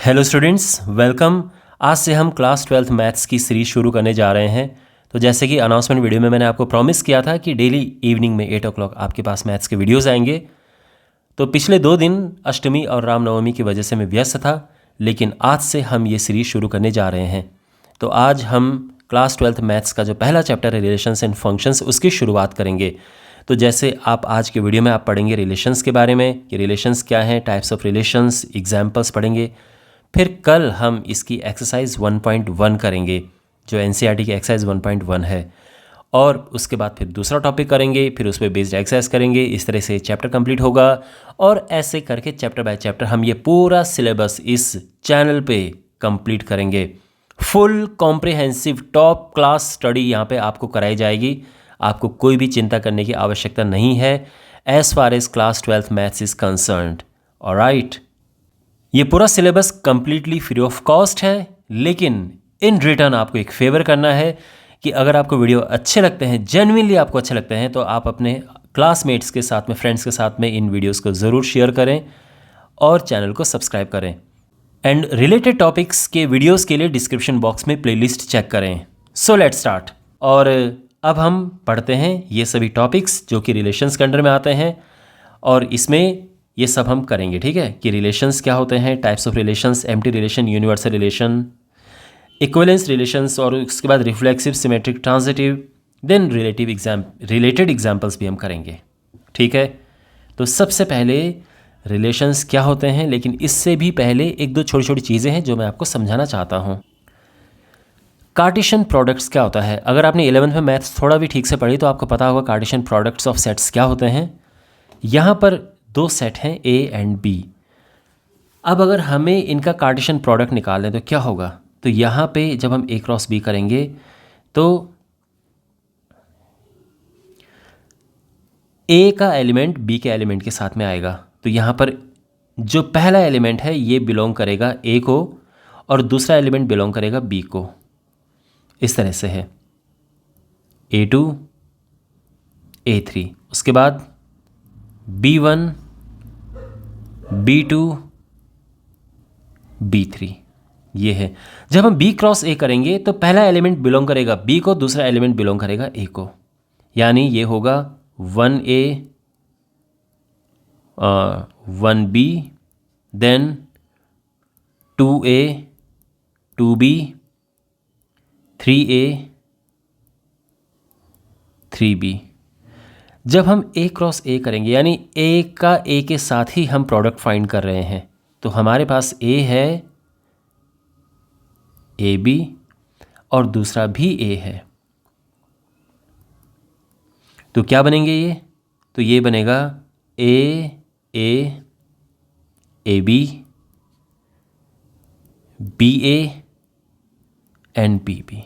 Hello students, welcome. आज से हम क्लास 12th मैथ्स की सीरीज शुरू करने जा रहे हैं। तो जैसे कि अनाउंसमेंट वीडियो में मैंने आपको प्रॉमिस किया था कि डेली इवनिंग में 8 o'clock आपके पास मैथ्स के वीडियोस आएंगे। तो पिछले 2 दिन अष्टमी और रामनवमी की वजह से मैं व्यस्त था, लेकिन आज से हम ये सीरीज शुरू करने जा रहे हैं। तो आज हम क्लास 12th मैथ्स का जो पहला चैप्टर है रिलेशंस एंड फंक्शंस, उसकी शुरुआत करेंगे। तो जैसे आप आज के वीडियो में आप पढ़ेंगे रिलेशंस के बारे में कि रिलेशंस क्या हैं, टाइप्स ऑफ रिलेशंस, एग्जाम्पल्स पढ़ेंगे। फिर कल हम इसकी एक्सरसाइज 1.1 करेंगे जो एनसीईआरटी की एक्सरसाइज 1.1 है, और उसके बाद फिर दूसरा टॉपिक करेंगे, फिर उस पर बेस्ड एक्सरसाइज करेंगे। इस तरह से चैप्टर कंप्लीट होगा और ऐसे करके चैप्टर बाय चैप्टर हम ये पूरा सिलेबस इस चैनल पे कंप्लीट करेंगे। Full comprehensive top class study यहाँ पे आपको कराई जाएगी। आपको कोई भी चिंता करने की आवश्यकता नहीं है as far as class 12th maths is concerned. Alright, ये पूरा syllabus completely free of cost है, लेकिन इन रिटर्न आपको एक फेवर करना है कि अगर आपको वीडियो अच्छे लगते हैं, जेन्युइनली आपको अच्छे लगते हैं, तो आप अपने क्लासमेट्स के साथ में, फ्रेंड्स के साथ में इन वीडियोस को ज़रूर शेयर करें और चैनल को सब्सक्राइब करें। एंड रिलेटेड टॉपिक्स के वीडियोस के लिए डिस्क्रिप्शन बॉक्स में प्लेलिस्ट चेक करें। So let's start. और अब हम पढ़ते हैं ये सभी टॉपिक्स जो कि रिलेशंस के अंडर में आते हैं, और इसमें ये सब हम करेंगे। ठीक है, कि रिलेशंस क्या होते हैं, types of relations, empty relation, universal relation, equivalence relations, और उसके बाद reflexive, symmetric, transitive, then related examples भी हम करेंगे। ठीक है, तो सबसे पहले रिलेशंस क्या होते हैं, लेकिन इससे भी पहले एक दो छोटी छोटी चीज़ें हैं जो मैं आपको समझाना चाहता हूँ। कार्टेशियन प्रोडक्ट्स क्या होता है? अगर आपने 11th में मैथ्स थोड़ा भी ठीक से पढ़ी तो आपको पता होगा कार्टेशियन प्रोडक्ट्स ऑफ सेट्स क्या होते हैं। यहाँ पर 2 सेट हैं ए एंड बी। अब अगर हमें इनका कार्टेशियन प्रोडक्ट निकालना है तो क्या होगा? तो यहाँ पे जब हम ए क्रॉस बी करेंगे तो ए का एलिमेंट बी के एलिमेंट के साथ में आएगा। तो यहाँ पर जो पहला एलिमेंट है ये बिलोंग करेगा ए को और दूसरा एलिमेंट बिलोंग करेगा बी को। इस तरह से है A2 A3, उसके बाद B1 B2 B3, ये है। जब हम B क्रॉस A करेंगे तो पहला एलिमेंट बिलोंग करेगा B को, दूसरा एलिमेंट बिलोंग करेगा A को, यानी ये होगा 1A 1B, then 2A 2B 3A 3B। जब हम A क्रॉस A करेंगे यानी A का A के साथ ही हम प्रोडक्ट फाइंड कर रहे हैं, तो हमारे पास A है AB और दूसरा भी A है, तो क्या बनेंगे ये? तो ये बनेगा A A AB BA and BB।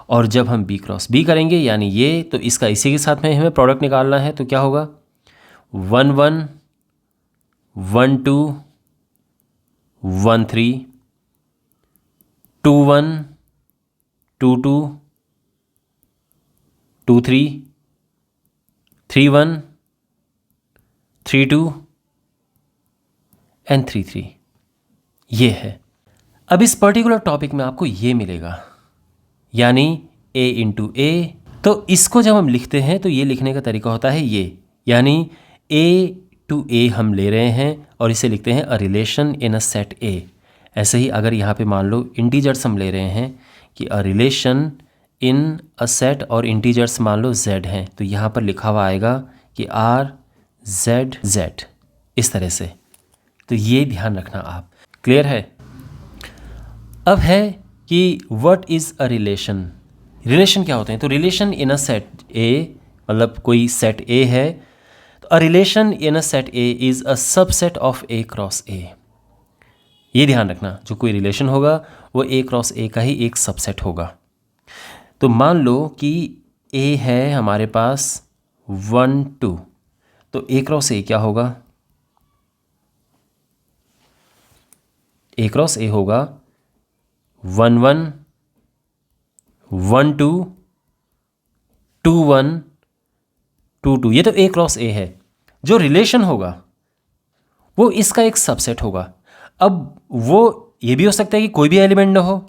और जब हम B क्रॉस B करेंगे यानी ये, तो इसका इसी के साथ में हमें प्रोडक्ट निकालना है, तो क्या होगा? 1 1 1 2 1 3 2 1 2 2 2 3 3 1 3 2 एंड 3 3, ये है। अब इस पर्टिकुलर टॉपिक में आपको ये मिलेगा, यानी A इंटू A। तो इसको जब हम लिखते हैं तो ये लिखने का तरीका होता है ये, यानी A टू A हम ले रहे हैं और इसे लिखते हैं a relation in a set A। ऐसे ही अगर यहाँ पे मान लो इंटीजर्स हम ले रहे हैं कि a relation in a set, और इंटीजर्स मान लो Z हैं, तो यहाँ पर लिखा हुआ आएगा कि R Z Z, इस तरह से। तो ये ध्यान रखना आप। क्लियर है? अब है कि what is a relation. Relation क्या होते हैं? तो रिलेशन इन अ सेट ए, मतलब कोई सेट ए है, तो a relation in a set A is a subset of A cross ए। ये ध्यान रखना, जो कोई रिलेशन होगा वो ए क्रॉस ए का ही एक सबसेट होगा। तो मान लो कि ए है हमारे पास 1 2, तो ए क्रॉस ए क्या होगा? ए क्रॉस ए होगा 1 1 1 2 2 1 2 2। ये तो ए क्रॉस ए है। जो रिलेशन होगा वो इसका एक सबसेट होगा। अब वो ये भी हो सकता है कि कोई भी एलिमेंट ना हो,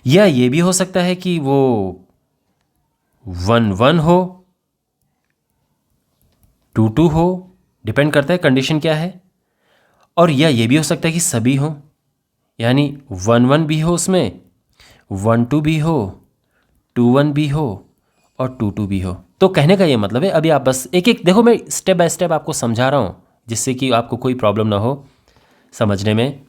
या ये भी हो सकता है कि वो 1 1 हो, 2 2 हो, डिपेंड करता है कंडीशन क्या है। और या ये भी हो सकता है कि सभी हो, यानी 1 1 भी हो उसमें, 1 2 भी हो, 2 1 भी हो और 2 2 भी हो। तो कहने का ये मतलब है, अभी आप बस एक एक देखो, मैं स्टेप बाय स्टेप आपको समझा रहा हूँ जिससे कि आपको कोई प्रॉब्लम ना हो समझने में।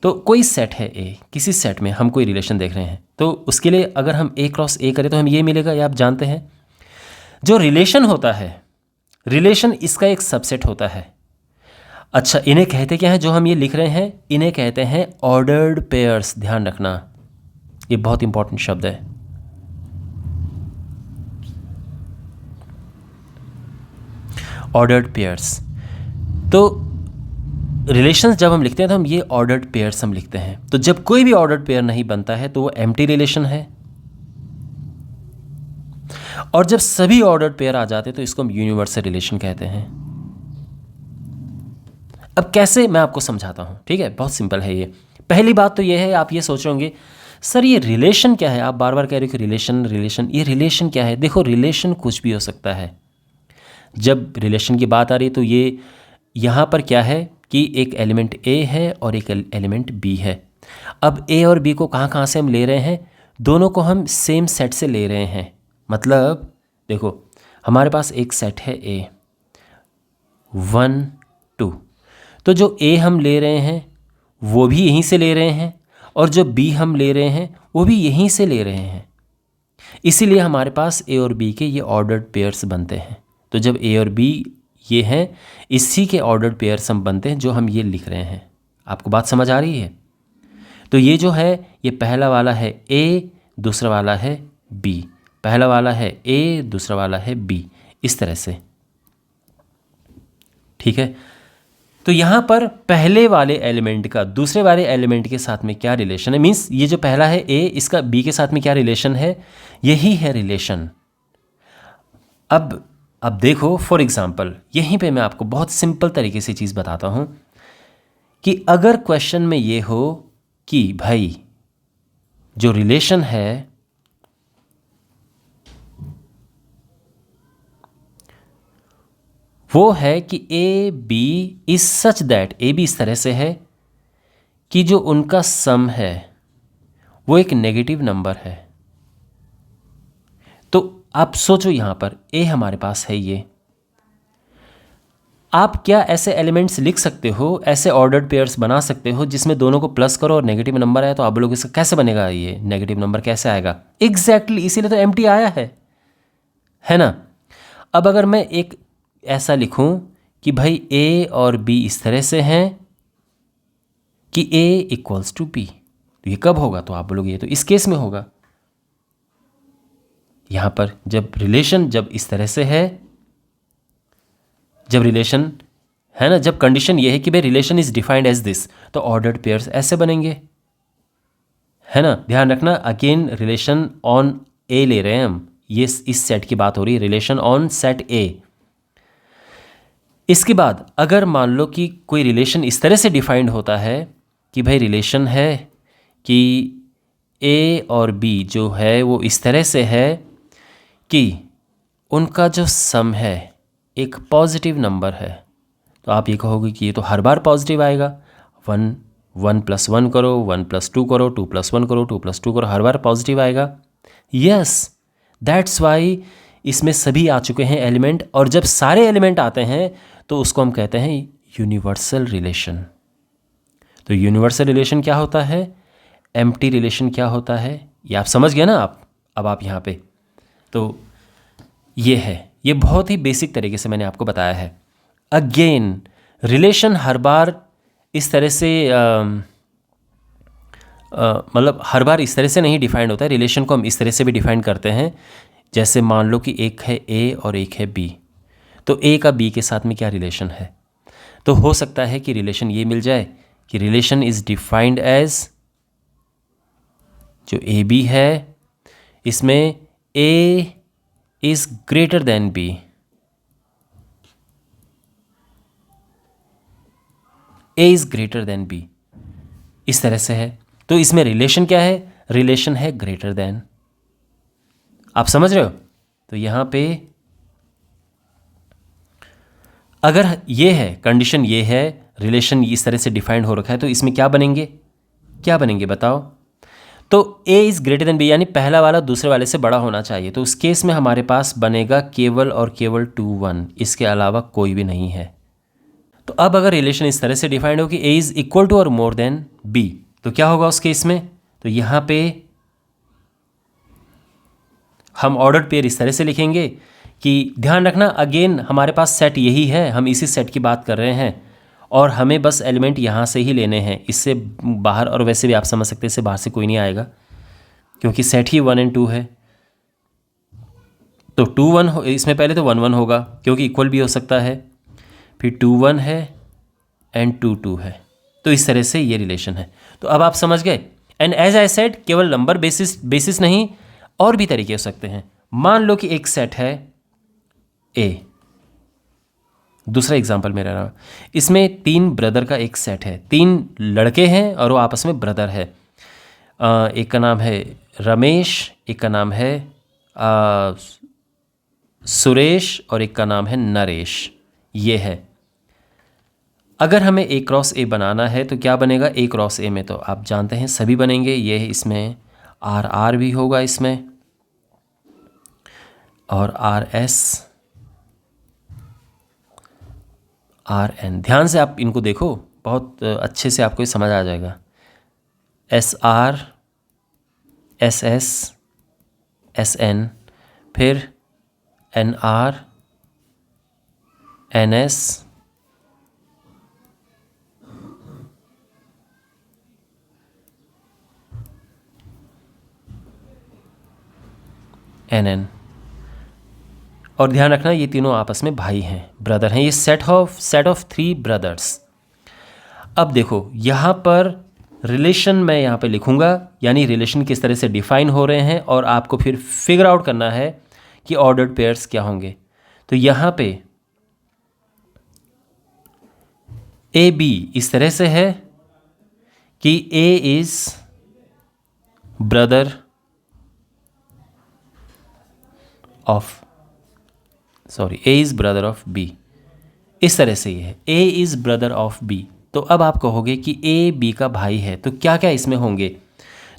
तो कोई सेट है ए, किसी सेट में हम कोई रिलेशन देख रहे हैं, तो उसके लिए अगर हम ए क्रॉस ए करें तो हमें ये मिलेगा, ये आप जानते हैं। जो रिलेशन होता है, रिलेशन इसका एक सबसेट होता है। अच्छा, इन्हें कहते क्या हैं जो हम ये लिख रहे हैं? इन्हें कहते हैं ऑर्डर्ड पेयर्स। ध्यान रखना, ये बहुत इंपॉर्टेंट शब्द है। Ordered pairs. तो रिलेशंस जब हम लिखते हैं तो हम ये ऑर्डर्ड पेयर्स हम लिखते हैं। तो जब कोई भी ऑर्डर्ड पेयर नहीं बनता है तो वो एम्प्टी रिलेशन है, और जब सभी ऑर्डर्ड पेयर आ जाते हैं तो इसको हम यूनिवर्सल रिलेशन कहते हैं। अब कैसे, मैं आपको समझाता हूँ, ठीक है? बहुत सिंपल है ये। पहली बात तो ये है, आप ये सोच होंगे सर ये रिलेशन क्या है, आप बार बार कह रहे हो कि रिलेशन रिलेशन, ये रिलेशन क्या है? देखो, रिलेशन कुछ भी हो सकता है। जब रिलेशन की बात आ रही है तो ये यहाँ पर क्या है कि एक एलिमेंट ए है और एक एलिमेंट बी है। अब ए और बी को कहाँ कहाँ से हम ले रहे हैं? दोनों को हम सेम सेट से ले रहे हैं। मतलब देखो, हमारे पास एक सेट है ए 1 2, तो जो ए हम ले रहे हैं वो भी यहीं से ले रहे हैं, और जो बी हम ले रहे हैं वो भी यहीं से ले रहे हैं। इसीलिए हमारे पास ए और बी के ये ऑर्डर्ड पेयर्स बनते हैं। तो जब ए और बी ये हैं, इसी के ऑर्डर्ड पेयर्स हम बनते हैं जो हम ये लिख रहे हैं। आपको बात समझ आ रही है? तो ये जो है, ये पहला वाला है ए, दूसरा वाला है बी, पहला वाला है ए, दूसरा वाला है बी, इस तरह से, ठीक है? तो यहाँ पर पहले वाले एलिमेंट का दूसरे वाले एलिमेंट के साथ में क्या रिलेशन है? मीन्स ये जो पहला है ए, इसका बी के साथ में क्या रिलेशन है? यही है रिलेशन। अब देखो, फॉर एग्जाम्पल यहीं पे मैं आपको बहुत सिंपल तरीके से चीज़ बताता हूँ कि अगर क्वेश्चन में ये हो कि भाई जो रिलेशन है वो है कि A B is such that, A B इस तरह से है कि जो उनका सम है वो एक नेगेटिव नंबर है। तो आप सोचो, यहाँ पर ए हमारे पास है ये, आप क्या ऐसे एलिमेंट्स लिख सकते हो, ऐसे ऑर्डर्ड पेयर्स बना सकते हो जिसमें दोनों को प्लस करो और नेगेटिव नंबर आए? तो आप लोग इसका कैसे बनेगा, ये नेगेटिव नंबर कैसे आएगा? एग्जैक्टली इसीलिए तो एम्प्टी आया है ना? अब अगर मैं एक ऐसा लिखूं कि भाई ए और बी इस तरह से हैं कि ए इक्वल्स टू बी, तो ये कब होगा? तो आप बोलोगे ये तो इस केस में होगा। यहाँ पर जब रिलेशन जब इस तरह से है, जब रिलेशन है ना, जब कंडीशन ये है कि भाई relation is defined as this, तो ऑर्डर्ड पेयर्स ऐसे बनेंगे, है ना? ध्यान रखना, अगेन रिलेशन ऑन ए ले रहे हैं हम, ये इस सेट की बात हो रही है, रिलेशन ऑन सेट ए। इसके बाद अगर मान लो कि कोई रिलेशन इस तरह से डिफाइंड होता है कि भाई रिलेशन है कि ए और बी जो है वो इस तरह से है कि उनका जो सम है एक पॉजिटिव नंबर है, तो आप ये कहोगे कि ये तो हर बार पॉजिटिव आएगा। 1 1 + 1 करो, 1 + 2 करो, 2 + 1 करो, 2 + 2 करो, हर बार पॉजिटिव आएगा। यस, दैट्स वाई इसमें सभी आ चुके हैं एलिमेंट, और जब सारे एलिमेंट आते हैं तो उसको हम कहते हैं यूनिवर्सल रिलेशन। तो यूनिवर्सल रिलेशन क्या होता है, एम्प्टी रिलेशन क्या होता है, ये आप समझ गए ना आप? अब आप यहाँ पे, तो ये है, ये बहुत ही बेसिक तरीके से मैंने आपको बताया है। अगेन रिलेशन हर बार इस तरह से मतलब हर बार इस तरह से नहीं डिफाइंड होता है। रिलेशन को हम इस तरह से भी डिफाइन करते हैं, जैसे मान लो कि एक है ए और एक है बी, तो ए का बी के साथ में क्या रिलेशन है? तो हो सकता है कि रिलेशन ये मिल जाए कि रिलेशन इज डिफाइंड एज, जो ए बी है इसमें A is greater than B, A is greater than B. इस तरह से है। तो इसमें रिलेशन क्या है? रिलेशन है ग्रेटर देन। आप समझ रहे हो? तो यहाँ पे अगर ये है कंडीशन, ये है रिलेशन इस तरह से डिफाइंड हो रखा है, तो इसमें क्या बनेंगे? क्या बनेंगे बताओ? तो A is greater than B, यानी पहला वाला दूसरे वाले से बड़ा होना चाहिए। तो उस केस में हमारे पास बनेगा केवल और केवल 2 1, इसके अलावा कोई भी नहीं है। तो अब अगर रिलेशन इस तरह से डिफाइंड हो कि A इज़ इक्वल टू और मोर देन B, तो क्या होगा उस केस में? तो यहाँ पे हम ऑर्डर्ड पेयर इस तरह से लिखेंगे कि ध्यान रखना अगेन हमारे पास सेट यही है, हम इसी सेट की बात कर रहे हैं और हमें बस एलिमेंट यहाँ से ही लेने हैं, इससे बाहर, और वैसे भी आप समझ सकते हैं इससे बाहर से कोई नहीं आएगा क्योंकि सेट ही 1 और 2 है। तो 2 1 इसमें पहले तो 1 1 होगा क्योंकि इक्वल भी हो सकता है, फिर 2 1 है एंड 2 2 है। तो इस तरह से ये रिलेशन है। तो अब आप समझ गए। एंड एज आई सेड केवल नंबर बेसिस नहीं, और भी तरीके हो सकते हैं। मान लो कि एक सेट है ए, दूसरा एग्जाम्पल मेरा रहा, इसमें 3 ब्रदर का एक सेट है, 3 लड़के हैं और वो आपस में ब्रदर है। एक का नाम है रमेश, एक का नाम है सुरेश और एक का नाम है नरेश। ये है। अगर हमें A क्रॉस A बनाना है तो क्या बनेगा? A क्रॉस A में तो आप जानते हैं सभी बनेंगे, ये है, इसमें आर आर भी होगा इसमें, और आर एस आर एन। ध्यान से आप इनको देखो, बहुत अच्छे से आपको ये समझ आ जाएगा। S R S S S N, फिर N R N S N N. और ध्यान रखना ये तीनों आपस में भाई हैं, ब्रदर हैं। ये सेट ऑफ 3 ब्रदर्स। अब देखो यहाँ पर रिलेशन मैं यहाँ पे लिखूँगा, यानी रिलेशन किस तरह से डिफाइन हो रहे हैं, और आपको फिर फिगर आउट करना है कि ऑर्डर्ड पेयर्स क्या होंगे। तो यहाँ पे ए बी इस तरह से है कि A is brother of A is brother of B. इस तरह से ये है, A is brother of B. तो अब आप कहोगे कि ए बी का भाई है, तो क्या क्या इसमें होंगे?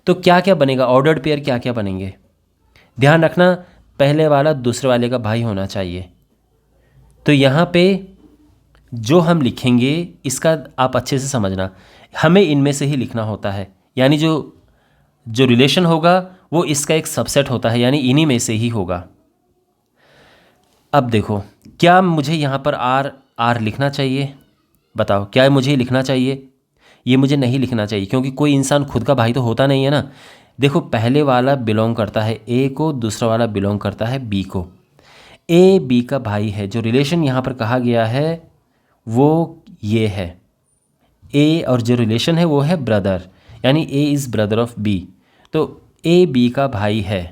तो क्या क्या बनेगा? ऑर्डर्ड पेयर क्या क्या बनेंगे? ध्यान रखना पहले वाला दूसरे वाले का भाई होना चाहिए। तो यहाँ पे जो हम लिखेंगे इसका आप अच्छे से समझना, हमें इनमें से ही लिखना होता है, यानी जो रिलेशन होगा वो इसका एक सबसेट होता है, यानी इन्हीं में से ही होगा। अब देखो, क्या मुझे यहाँ पर आर लिखना चाहिए? बताओ, क्या मुझे लिखना चाहिए? ये मुझे नहीं लिखना चाहिए क्योंकि कोई इंसान खुद का भाई तो होता नहीं है ना। देखो, पहले वाला बिलोंग करता है ए को, दूसरा वाला बिलोंग करता है बी को। ए बी का भाई है। जो रिलेशन यहाँ पर कहा गया है वो ये है, ए, और जो रिलेशन है वो है ब्रदर, यानी A is brother of B. तो ए बी का भाई है।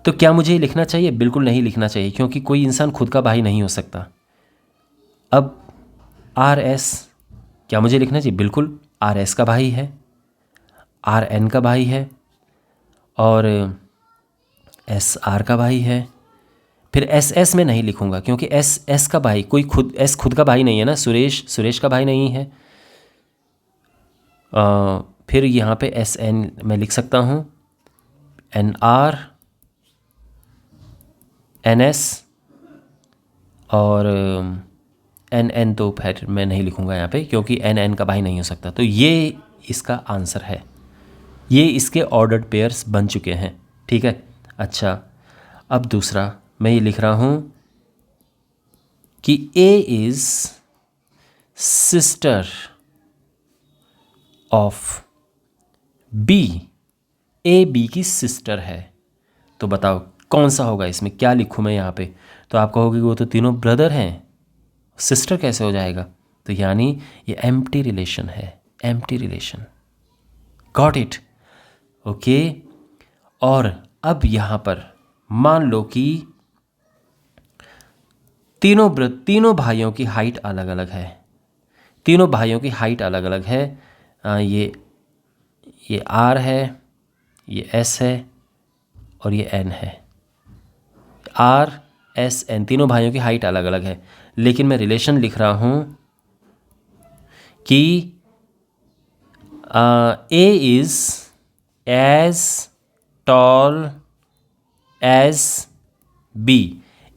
तो क्या मुझे लिखना चाहिए? बिल्कुल नहीं लिखना चाहिए क्योंकि कोई इंसान खुद का भाई नहीं हो सकता। अब आर एस, क्या मुझे लिखना चाहिए? बिल्कुल, आर एस का भाई है, आर एन का भाई है, और एस आर का भाई है। फिर एस एस में नहीं लिखूंगा क्योंकि एस एस का भाई, कोई खुद का भाई नहीं है ना। सुरेश का भाई नहीं है। फिर यहाँ पे एस एन मैं लिख सकता हूँ, एन आर एन एस, और एन एन तो फिर मैं नहीं लिखूंगा यहाँ पे क्योंकि एन एन का भाई नहीं हो सकता। तो ये इसका आंसर है, ये इसके ऑर्डर्ड पेयर्स बन चुके हैं। ठीक है। अच्छा, अब दूसरा मैं ये लिख रहा हूँ कि A is sister of B, A B की सिस्टर है। तो बताओ कौन सा होगा इसमें? क्या लिखूँ मैं यहाँ पे? तो आप कहोगे वो तो तीनों ब्रदर हैं, सिस्टर कैसे हो जाएगा? तो यानी ये एम्प्टी रिलेशन है, empty relation. Got it? Okay. और अब यहाँ पर मान लो कि तीनों भाइयों की हाइट अलग अलग है। तीनों भाइयों की हाइट अलग अलग है। ये R है, ये S है और ये N है। R, S, N तीनों भाइयों की हाइट अलग अलग है, लेकिन मैं रिलेशन लिख रहा हूँ कि A is as tall as B।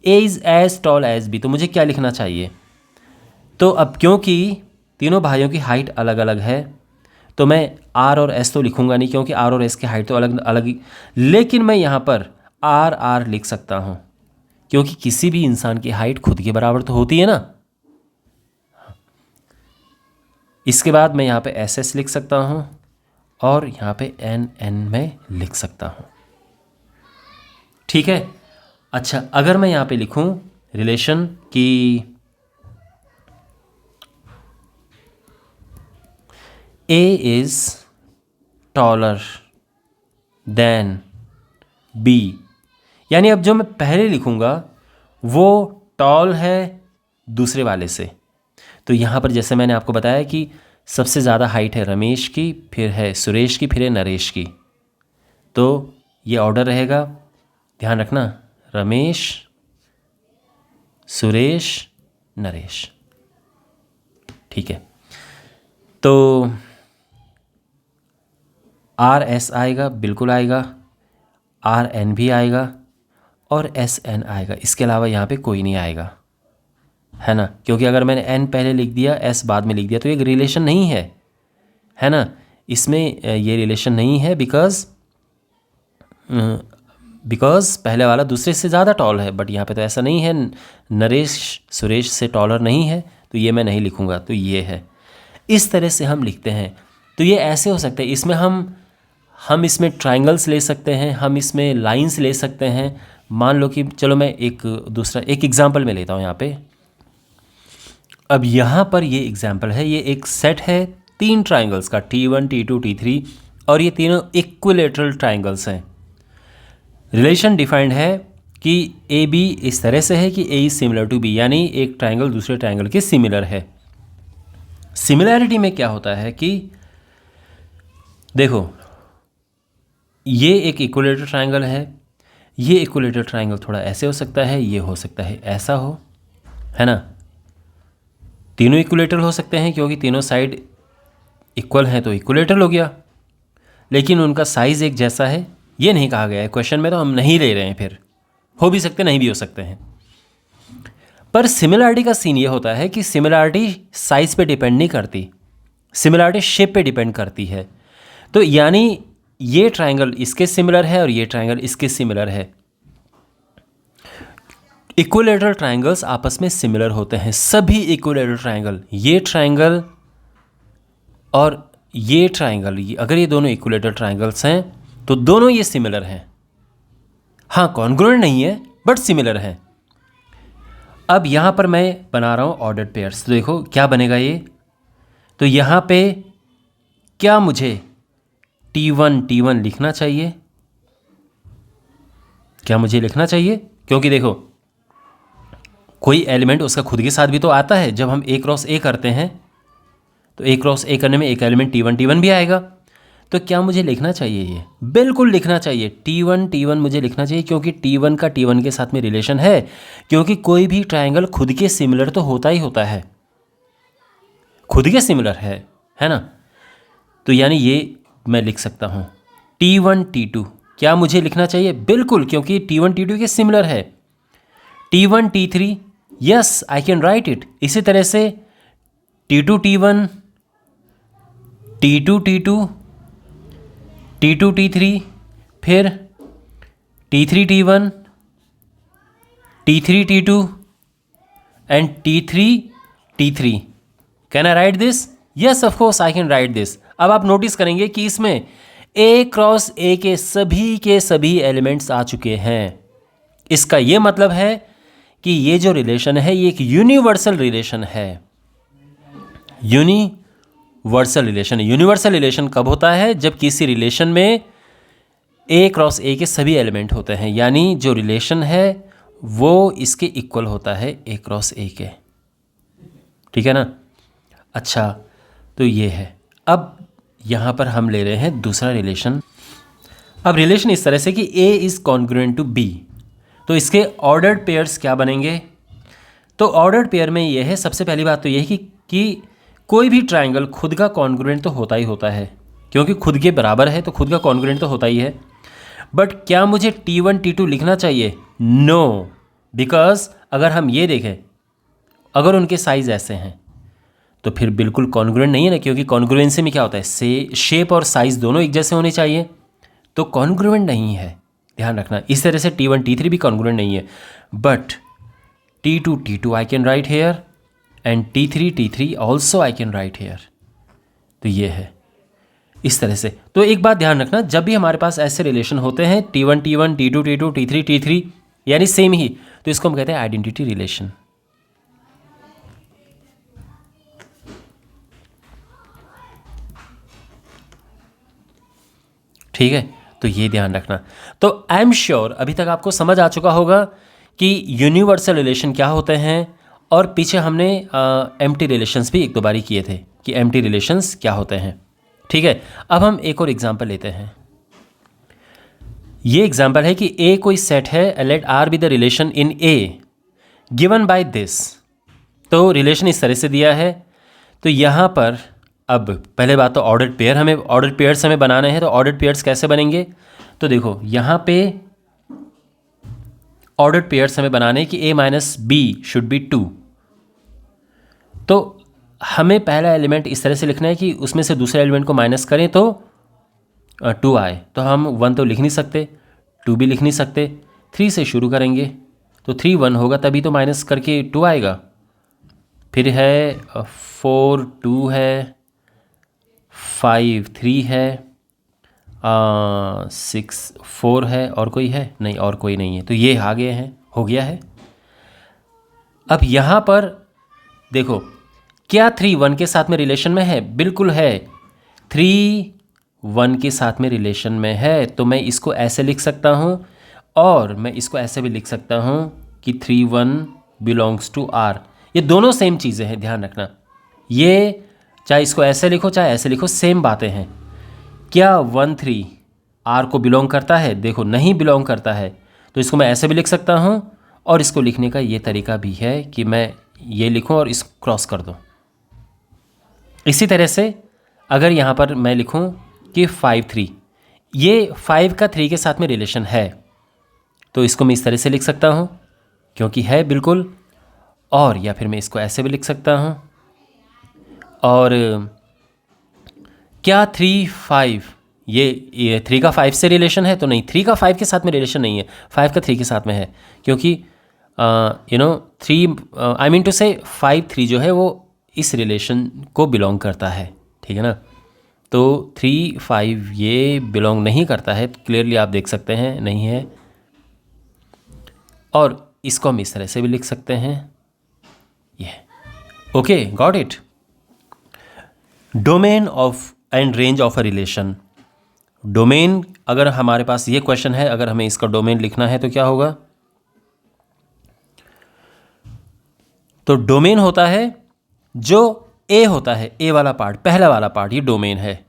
A is as tall as B, तो मुझे क्या लिखना चाहिए? तो अब क्योंकि तीनों भाइयों की हाइट अलग अलग है तो मैं R और S तो लिखूंगा नहीं, क्योंकि R और S की हाइट तो अलग अलग ही, लेकिन मैं यहाँ पर R लिख सकता हूँ, क्योंकि किसी भी इंसान की हाइट खुद के बराबर तो होती है ना। इसके बाद मैं यहाँ पे SS लिख सकता हूँ और यहाँ पे NN में लिख सकता हूँ। ठीक है। अच्छा, अगर मैं यहाँ पे लिखूँ रिलेशन की A is taller than B, यानी अब जो मैं पहले लिखूँगा वो टॉल है दूसरे वाले से। तो यहाँ पर जैसे मैंने आपको बताया कि सबसे ज़्यादा हाइट है रमेश की, फिर है सुरेश की, फिर है नरेश की। तो ये ऑर्डर रहेगा, ध्यान रखना, रमेश, सुरेश, नरेश। ठीक है। तो RS आएगा, बिल्कुल आएगा, RN भी आएगा और SN आएगा। इसके अलावा यहाँ पे कोई नहीं आएगा, है ना, क्योंकि अगर मैंने N पहले लिख दिया, S बाद में लिख दिया तो ये रिलेशन नहीं है ना। इसमें ये रिलेशन नहीं है बिकॉज पहले वाला दूसरे से ज़्यादा टॉल है, बट यहाँ पे तो ऐसा नहीं है, नरेश सुरेश से टॉलर नहीं है, तो ये मैं नहीं लिखूँगा, तो ये है। इस तरह से हम लिखते हैं। तो ये ऐसे हो सकते हैं, इसमें हम इसमें ट्रायंगल्स ले सकते हैं, हम इसमें लाइंस ले सकते हैं। मान लो कि चलो मैं एक एग्जांपल में लेता हूँ यहाँ पे। अब यहाँ पर ये एग्जांपल है, ये एक सेट है 3 ट्रायंगल्स का, T1, T2, T3, और ये तीनों इक्विलेटरल ट्रायंगल्स हैं। रिलेशन डिफाइंड है कि AB इस तरह से है कि A is similar to B, यानी एक ट्रायंगल दूसरे ट्रायंगल के सिमिलर है। सिमिलैरिटी में क्या होता है कि देखो, ये एक इक्विलेटरल ट्रायंगल है, ये इक्विलेटरल ट्रायंगल थोड़ा ऐसे हो सकता है, ये हो सकता है ऐसा हो, है ना। तीनों इक्विलेटरल हो सकते हैं क्योंकि तीनों साइड इक्वल हैं तो इक्विलेटरल हो गया, लेकिन उनका साइज़ एक जैसा है ये नहीं कहा गया है क्वेश्चन में, तो हम नहीं ले रहे हैं। फिर हो भी सकते, नहीं भी हो सकते हैं। पर सिमिलैरिटी का सीन ये होता है कि सिमिलैरिटी साइज़ पे डिपेंड नहीं करती, सिमिलैरिटी शेप पे डिपेंड करती है। तो यानी ये ट्रायंगल इसके सिमिलर है और ये ट्रायंगल इसके सिमिलर है। इक्विलेटरल ट्रायंगल्स आपस में सिमिलर होते हैं, सभी इक्विलेटरल ट्रायंगल, ये ट्रायंगल और ये ट्रायंगल, अगर ये दोनों इक्विलेटरल ट्रायंगल्स हैं तो दोनों ये सिमिलर हैं। हाँ, कॉन्ग्रुएंट नहीं है बट सिमिलर हैं। अब यहाँ पर मैं बना रहा हूँ ऑर्डर्ड पेयर्स, तो देखो क्या बनेगा ये। तो यहाँ पे क्या मुझे T1 लिखना चाहिए? क्या मुझे लिखना चाहिए? क्योंकि देखो, कोई एलिमेंट उसका खुद के साथ भी तो आता है। जब हम A क्रॉस A करते हैं तो A क्रॉस A करने में एक एलिमेंट T1 भी आएगा। तो क्या मुझे लिखना चाहिए? ये बिल्कुल लिखना चाहिए, T1 मुझे लिखना चाहिए, क्योंकि T1 का T1 के साथ में रिलेशन है, क्योंकि कोई भी ट्रायंगल खुद के सिमिलर तो होता ही होता है, खुद के सिमिलर है ना। तो यानी ये मैं लिख सकता हूँ T1 T2। क्या मुझे लिखना चाहिए? बिल्कुल, क्योंकि T1 T2 के सिमिलर है। T1 T3, yes I can right it. इसी तरह से T2 T1, T2 T2, T2 T3, फिर T3 T1, T3 T2 and T3 T3। Can I right this? Yes of course I can right this. अब आप notice करेंगे कि इसमें A cross A के सभी एलिमेंट्स आ चुके हैं। इसका ये मतलब है कि ये जो रिलेशन है ये एक यूनिवर्सल रिलेशन है। यूनिवर्सल रिलेशन कब होता है? जब किसी रिलेशन में A क्रॉस A के सभी एलिमेंट होते हैं, यानी जो रिलेशन है वो इसके इक्वल होता है A क्रॉस A के। ठीक है ना। अच्छा, तो ये है। अब यहाँ पर हम ले रहे हैं दूसरा रिलेशन। अब रिलेशन इस तरह से कि A is congruent to B, तो इसके ऑर्डर्ड पेयर्स क्या बनेंगे? तो ऑर्डर्ड पेयर में ये है, सबसे पहली बात तो ये है कि कोई भी ट्रायंगल खुद का कॉन्ग्रुएंट तो होता ही होता है, क्योंकि खुद के बराबर है तो खुद का कॉन्ग्रुएंट तो होता ही है। बट क्या मुझे T1 T2 लिखना चाहिए? नो, बिकॉज अगर हम ये देखें, अगर उनके साइज़ ऐसे हैं तो फिर बिल्कुल कॉन्ग्रुएंट नहीं है ना, क्योंकि कॉन्ग्रुएंसी में क्या होता है, शेप और साइज़ दोनों एक जैसे होने चाहिए, तो कॉन्ग्रुएंट नहीं है, ध्यान रखना। इस तरह से T1 T3 भी कॉन्ग्रुएंट नहीं है, but T2 T2 I can write here and T3 T3 also I can write here. तो ये है इस तरह से। तो एक बात ध्यान रखना, जब भी हमारे पास ऐसे रिलेशन होते हैं T1 T1 T2 T2 T3 T3 यानी सेम ही, तो इसको हम कहते हैं आइडेंटिटी रिलेशन। ठीक है, तो ये ध्यान रखना। तो आई एम श्योर अभी तक आपको समझ आ चुका होगा कि यूनिवर्सल रिलेशन क्या होते हैं, और पीछे हमने एम्प्टी रिलेशंस भी एक दो बारी किए थे कि एम्प्टी रिलेशंस क्या होते हैं। ठीक है, अब हम एक और एग्जांपल लेते हैं। ये एग्जांपल है कि ए कोई सेट है, let R be the relation in A given by this. तो रिलेशन इस तरह से दिया है। तो यहाँ पर अब पहले बात तो ऑर्डर्ड पेयर, हमें ऑर्डर्ड पेयर्स हमें बनाने हैं। तो ऑर्डर्ड पेयर्स कैसे बनेंगे? तो देखो यहाँ पे ऑर्डर्ड पेयर्स हमें बनाने कि a minus B should be 2। तो हमें पहला एलिमेंट इस तरह से लिखना है कि उसमें से दूसरे एलिमेंट को माइनस करें तो 2 आए। तो हम 1 तो लिख नहीं सकते, 2 भी लिख नहीं सकते, 3 से शुरू करेंगे तो 3 1 होगा, तभी तो माइनस करके 2 आएगा। फिर है 4 2 है, 5 3 है, 6 4 है, और कोई है नहीं, और कोई नहीं है। तो ये आ गए हैं, हो गया है। अब यहाँ पर देखो, क्या 3 1 के साथ में रिलेशन में है? बिल्कुल है, 3 1 के साथ में रिलेशन में है। तो मैं इसको ऐसे लिख सकता हूँ, और मैं इसको ऐसे भी लिख सकता हूँ कि 3 1 बिलोंग्स टू आर। ये दोनों सेम चीज़ें हैं, ध्यान रखना। ये चाहे इसको ऐसे लिखो चाहे ऐसे लिखो, सेम बातें हैं। क्या 1 3 आर को बिलोंग करता है? देखो नहीं बिलोंग करता है, तो इसको मैं ऐसे भी लिख सकता हूँ, और इसको लिखने का ये तरीका भी है कि मैं ये लिखूँ और इसको क्रॉस कर दूँ। इसी तरह से अगर यहाँ पर मैं लिखूँ कि 5 3, ये 5 का 3 के साथ में रिलेशन है, तो इसको मैं इस तरह से लिख सकता हूँ क्योंकि है बिल्कुल, और या फिर मैं इसको ऐसे भी लिख सकता हूँ। और क्या 3 5 ये 3 का 5 से रिलेशन है? तो नहीं, 3 का 5 के साथ में रिलेशन नहीं है, 5 का 3 के साथ में है, क्योंकि 3 आई मीन टू से 5 3 जो है वो इस रिलेशन को बिलोंग करता है। ठीक है ना? तो 3 5 ये बिलोंग नहीं करता है, क्लियरली आप देख सकते हैं नहीं है। और इसको हम इस तरह से भी लिख सकते हैं, ये। Okay, got it. Domain of and range of a relation. Domain, अगर हमारे पास ये क्वेश्चन है, अगर हमें इसका डोमेन लिखना है तो क्या होगा? तो डोमेन होता है जो ए होता है, ए वाला पार्ट, पहला वाला पार्ट, ये डोमेन है।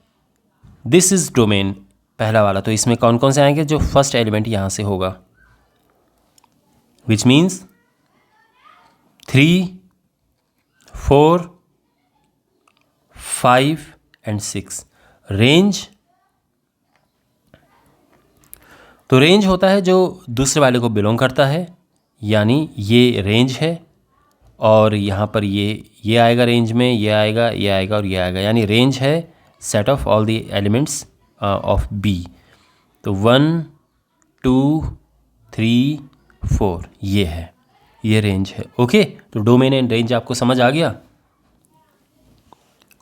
दिस इज डोमेन, पहला वाला। तो इसमें कौन कौन से आएंगे? जो फर्स्ट एलिमेंट यहां से होगा, विच मीन्स 3 4 5 एंड 6। रेंज, तो रेंज होता है जो दूसरे वाले को बिलोंग करता है, यानी ये रेंज है, और यहाँ पर ये आएगा रेंज में, ये आएगा, ये आएगा और ये आएगा, यानी रेंज है set of all the elements of B. तो 1 2 3 4 ये है, ये रेंज है। ओके, तो डोमेन एंड रेंज आपको समझ आ गया?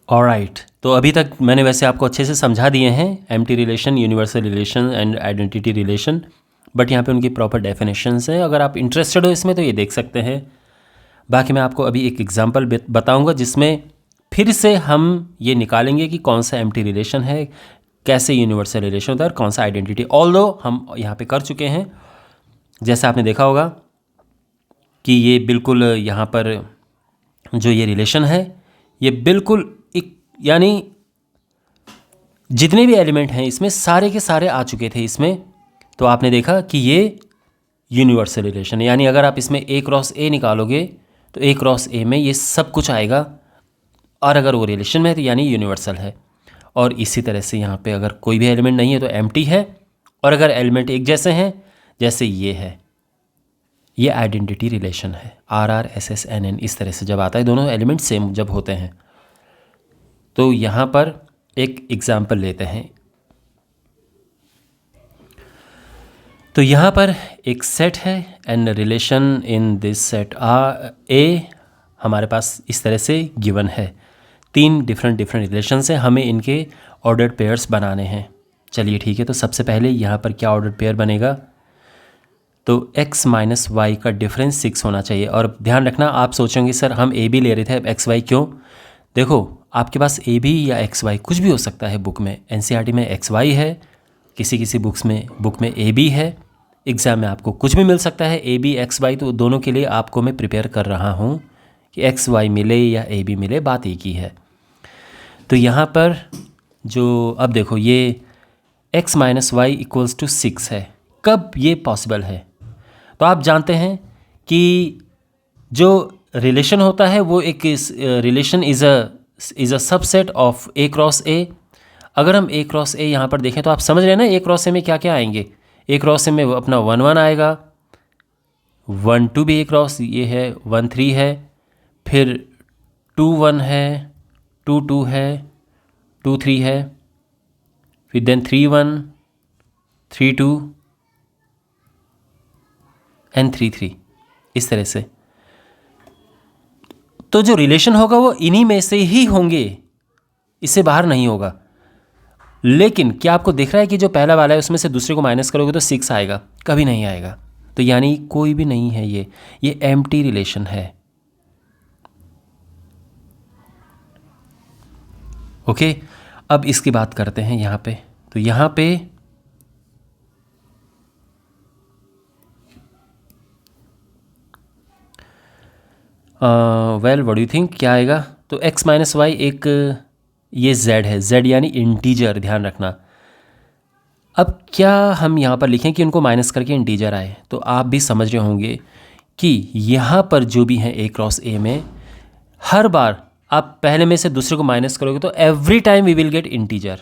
ऑलराइट, तो अभी तक मैंने वैसे आपको अच्छे से समझा दिए हैं empty relation, universal relation and identity relation, but यहाँ पे उनकी प्रॉपर डेफिनेशंस हैं। अगर आप इंटरेस्टेड हो इसमें तो ये देख सकते हैं। बाकी मैं आपको अभी एक एग्जांपल बताऊंगा जिसमें फिर से हम ये निकालेंगे कि कौन सा एम्प्टी रिलेशन है, कैसे यूनिवर्सल रिलेशन होता है, और कौन सा आइडेंटिटी। ऑल्दो हम यहाँ पे कर चुके हैं, जैसा आपने देखा होगा कि ये बिल्कुल यहाँ पर जो ये रिलेशन है ये बिल्कुल एक, यानी जितने भी एलिमेंट हैं इसमें सारे के सारे आ चुके थे इसमें। तो आपने देखा कि ये यूनिवर्सल रिलेशन है, यानी अगर आप इसमें ए क्रॉस ए निकालोगे तो ए क्रॉस ए में ये सब कुछ आएगा, और अगर वो रिलेशन में है तो यानी यूनिवर्सल है। और इसी तरह से यहाँ पे अगर कोई भी एलिमेंट नहीं है तो एम्प्टी है, और अगर एलिमेंट एक जैसे हैं जैसे ये है, ये आइडेंटिटी रिलेशन है। R R S S N N इस तरह से जब आता है, दोनों एलिमेंट सेम जब होते हैं। तो यहाँ पर एक एग्जाम्पल लेते हैं। तो यहाँ पर एक सेट है and relation in this set ए हमारे पास इस तरह से गिवन है। 3 डिफरेंट रिलेशंस हैं, हमें इनके ऑर्डर्ड पेयर्स बनाने हैं। चलिए ठीक है, तो सबसे पहले यहाँ पर क्या ऑर्डर्ड पेयर बनेगा, तो x माइनस वाई का डिफरेंस 6 होना चाहिए। और ध्यान रखना, आप सोचेंगे सर हम ए बी ले रहे थे, अब एक्स वाई क्यों? देखो आपके पास ए बी या एक्स वाई कुछ भी हो सकता है। बुक में एनसीईआरटी में एक्स वाई है, किसी बुक में ए बी है, एग्ज़ाम में आपको कुछ भी मिल सकता है, ए बी एक्स वाई। तो दोनों के लिए आपको मैं प्रिपेयर कर रहा हूँ कि एक्स वाई मिले या ए बी मिले, बात एक ही है। तो यहाँ पर जो अब देखो ये x minus Y equals to 6 है। कब ये पॉसिबल है? तो आप जानते हैं कि जो रिलेशन होता है वो एक relation is a subset of A cross ए। अगर हम ए क्रॉस ए यहाँ पर देखें तो आप समझ रहे हैं ना ए क्रॉस ए में क्या क्या आएंगे। ए क्रॉस ए में अपना 1 1 आएगा, 1 2 भी ए क्रॉस ये है, 1 3 है, फिर 2 1 है, 2 2 है, 2 3 है, फिर देन 3 1 3 2 एंड 3 3, इस तरह से। तो जो रिलेशन होगा वो इन्हीं में से ही होंगे, इससे बाहर नहीं होगा। लेकिन क्या आपको दिख रहा है कि जो पहला वाला है उसमें से दूसरे को माइनस करोगे तो 6 आएगा? कभी नहीं आएगा। तो यानी कोई भी नहीं है, ये एम्प्टी रिलेशन है। ओके, अब इसकी बात करते हैं यहाँ पे। तो यहाँ पे well what do you think क्या आएगा? तो x माइनस वाई एक ये z है, z यानी इंटीजर, ध्यान रखना। अब क्या हम यहाँ पर लिखें कि उनको माइनस करके इंटीजर आए? तो आप भी समझ रहे होंगे कि यहाँ पर जो भी हैं ए क्रॉस ए में, हर बार आप पहले में से दूसरे को माइनस करोगे तो every time we will get integer.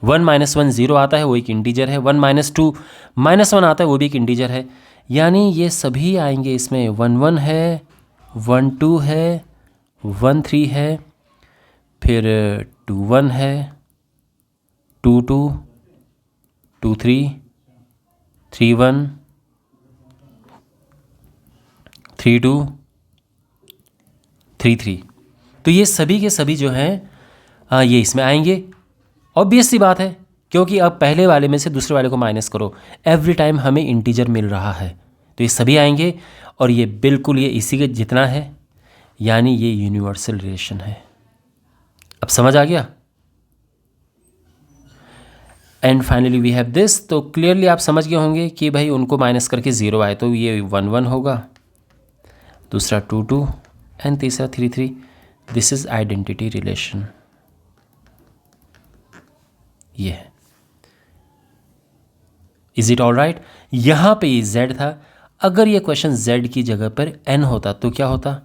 1 minus 1 0 आता है, वो एक इंटीजर है। 1 माइनस 2 माइनस 1 आता है, वो भी एक इंटीजर है। यानी ये सभी आएंगे इसमें। 1 1 है, 1 2 है, 1 3 है, फिर 2 1 है, 2 2 2 3 3 1 3 2 3 3। तो ये सभी के सभी जो हैं ये इसमें आएंगे। ऑब्वियस सी बात है, क्योंकि अब पहले वाले में से दूसरे वाले को माइनस करो, एवरी टाइम हमें इंटीजर मिल रहा है, तो ये सभी आएंगे। और ये बिल्कुल ये इसी के जितना है, यानी ये यूनिवर्सल रिलेशन है। अब समझ आ गया? And finally we have this. तो क्लियरली आप समझ गए होंगे कि भाई उनको माइनस करके 0 आए तो ये 1 1 होगा, दूसरा 2 2 एंड तीसरा 3 3। This is identity relation. ये है। Is it all right? यहाँ पे ये z था। अगर ये क्वेश्चन z की जगह पर n होता तो क्या होता?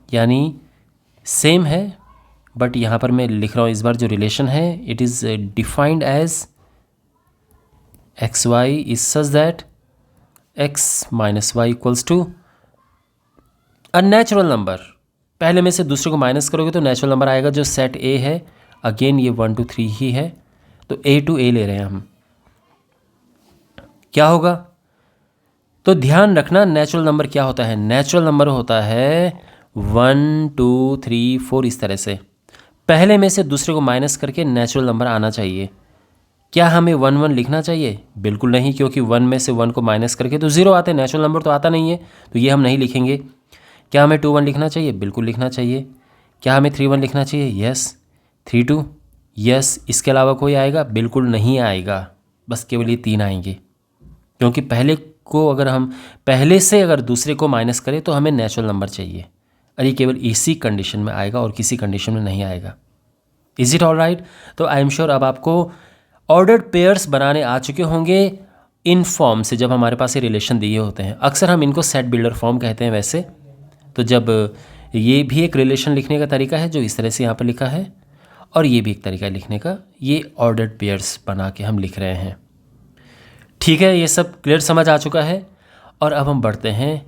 यानी सेम है, बट यहाँ पर मैं लिख रहा हूँ इस बार जो रिलेशन है, it is defined as X Y is such that x minus Y equals to a natural number. पहले में से दूसरे को माइनस करोगे तो नेचुरल नंबर आएगा, जो सेट a है। अगेन ये 1 2 3 ही है, तो a टू a ले रहे हैं हम। क्या होगा? तो ध्यान रखना, नेचुरल नंबर क्या होता है? नेचुरल नंबर होता है 1 2 3 4, इस तरह से। पहले में से दूसरे को माइनस करके नेचुरल नंबर आना चाहिए। क्या हमें 1 1 लिखना चाहिए? बिल्कुल नहीं, क्योंकि 1 में से 1 को माइनस करके तो 0 आते हैं, नेचुरल नंबर तो आता नहीं है, तो ये हम नहीं लिखेंगे। क्या हमें 2 1 लिखना चाहिए? बिल्कुल लिखना चाहिए। क्या हमें 3 1 लिखना चाहिए? यस। 3 2 यस। इसके अलावा कोई आएगा? बिल्कुल नहीं आएगा, बस केवल ये 3 आएंगे। क्योंकि पहले को अगर हम पहले से अगर दूसरे को माइनस करें तो हमें नेचुरल नंबर चाहिए। और ये केवल इसी कंडीशन में आएगा और किसी कंडीशन में नहीं आएगा। Is it all right? तो आई एम श्योर अब आपको ऑर्डर्ड पेयर्स बनाने आ चुके होंगे इन फॉर्म से, जब हमारे पास ये रिलेशन दिए होते हैं। अक्सर हम इनको सेट बिल्डर फॉर्म कहते हैं वैसे। तो जब ये भी एक रिलेशन लिखने का तरीका है जो इस तरह से यहाँ पर लिखा है, और ये भी एक तरीका है लिखने का, ये ऑर्डर्ड पेयर्स बना के हम लिख रहे हैं। ठीक है, ये सब क्लियर समझ आ चुका है। और अब हम बढ़ते हैं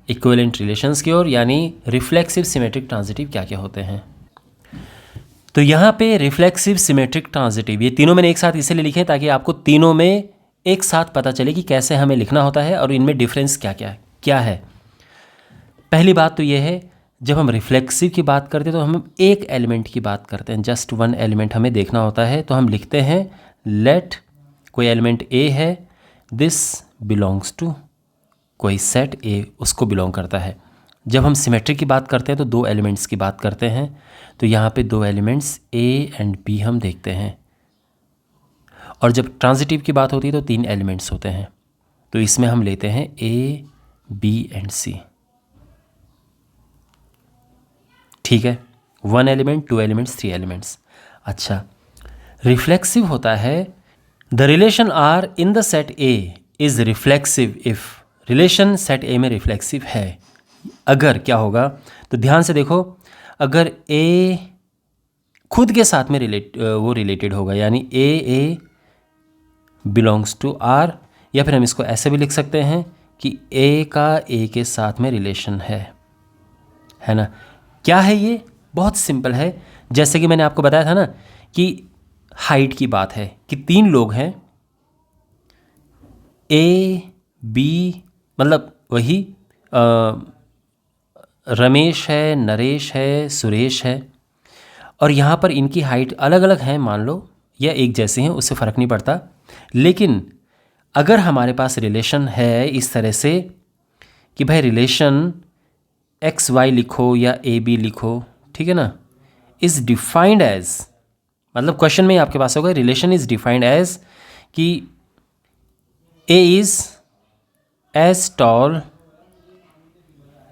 इक्विवेलेंट रिलेशंस की ओर, यानी रिफ्लेक्सिव सिमेट्रिक ट्रांजिटिव क्या क्या होते हैं। तो यहाँ पे रिफ्लेक्सिव सिमेट्रिक ट्रांजिटिव, ये तीनों मैंने एक साथ इसलिए लिखे हैं ताकि आपको तीनों में एक साथ पता चले कि कैसे हमें लिखना होता है और इनमें डिफरेंस क्या है। पहली बात तो ये है, जब हम रिफ्लेक्सिव की बात करते हैं तो हम एक एलिमेंट की बात करते हैं, जस्ट वन एलिमेंट हमें देखना होता है। तो हम लिखते हैं लेट कोई एलिमेंट ए है, दिस बिलोंग्स टू कोई सेट ए, उसको बिलोंग करता है। जब हम सिमेट्रिक की बात करते हैं तो दो एलिमेंट्स की बात करते हैं। तो यहाँ पे दो एलिमेंट्स ए एंड बी हम देखते हैं। और जब ट्रांजिटिव की बात होती है तो तीन एलिमेंट्स होते हैं। तो इसमें हम लेते हैं ए, बी एंड सी। ठीक है, one element, two elements, three elements. अच्छा, रिफ्लेक्सिव होता है the relation R in the set A is reflexive if relation set A में रिफ्लेक्सिव है। अगर क्या होगा, तो ध्यान से देखो, अगर ए खुद के साथ में रिलेटेड होगा, यानी ए बिलोंग्स टू आर, या फिर हम इसको ऐसे भी लिख सकते हैं कि ए का ए के साथ में रिलेशन है ना। क्या है ये? बहुत सिंपल है। जैसे कि मैंने आपको बताया था ना कि हाइट की बात है कि तीन लोग हैं, ए बी, मतलब वही रमेश है, नरेश है, सुरेश है, और यहाँ पर इनकी हाइट अलग अलग है मान लो, या एक जैसे हैं, उससे फ़र्क नहीं पड़ता। लेकिन अगर हमारे पास रिलेशन है इस तरह से कि भाई रिलेशन एक्स वाई लिखो या ए बी लिखो, ठीक है ना, इज़ डिफाइंड एज, मतलब क्वेश्चन में आपके पास होगा रिलेशन इज़ डिफाइंड एज कि A is as tall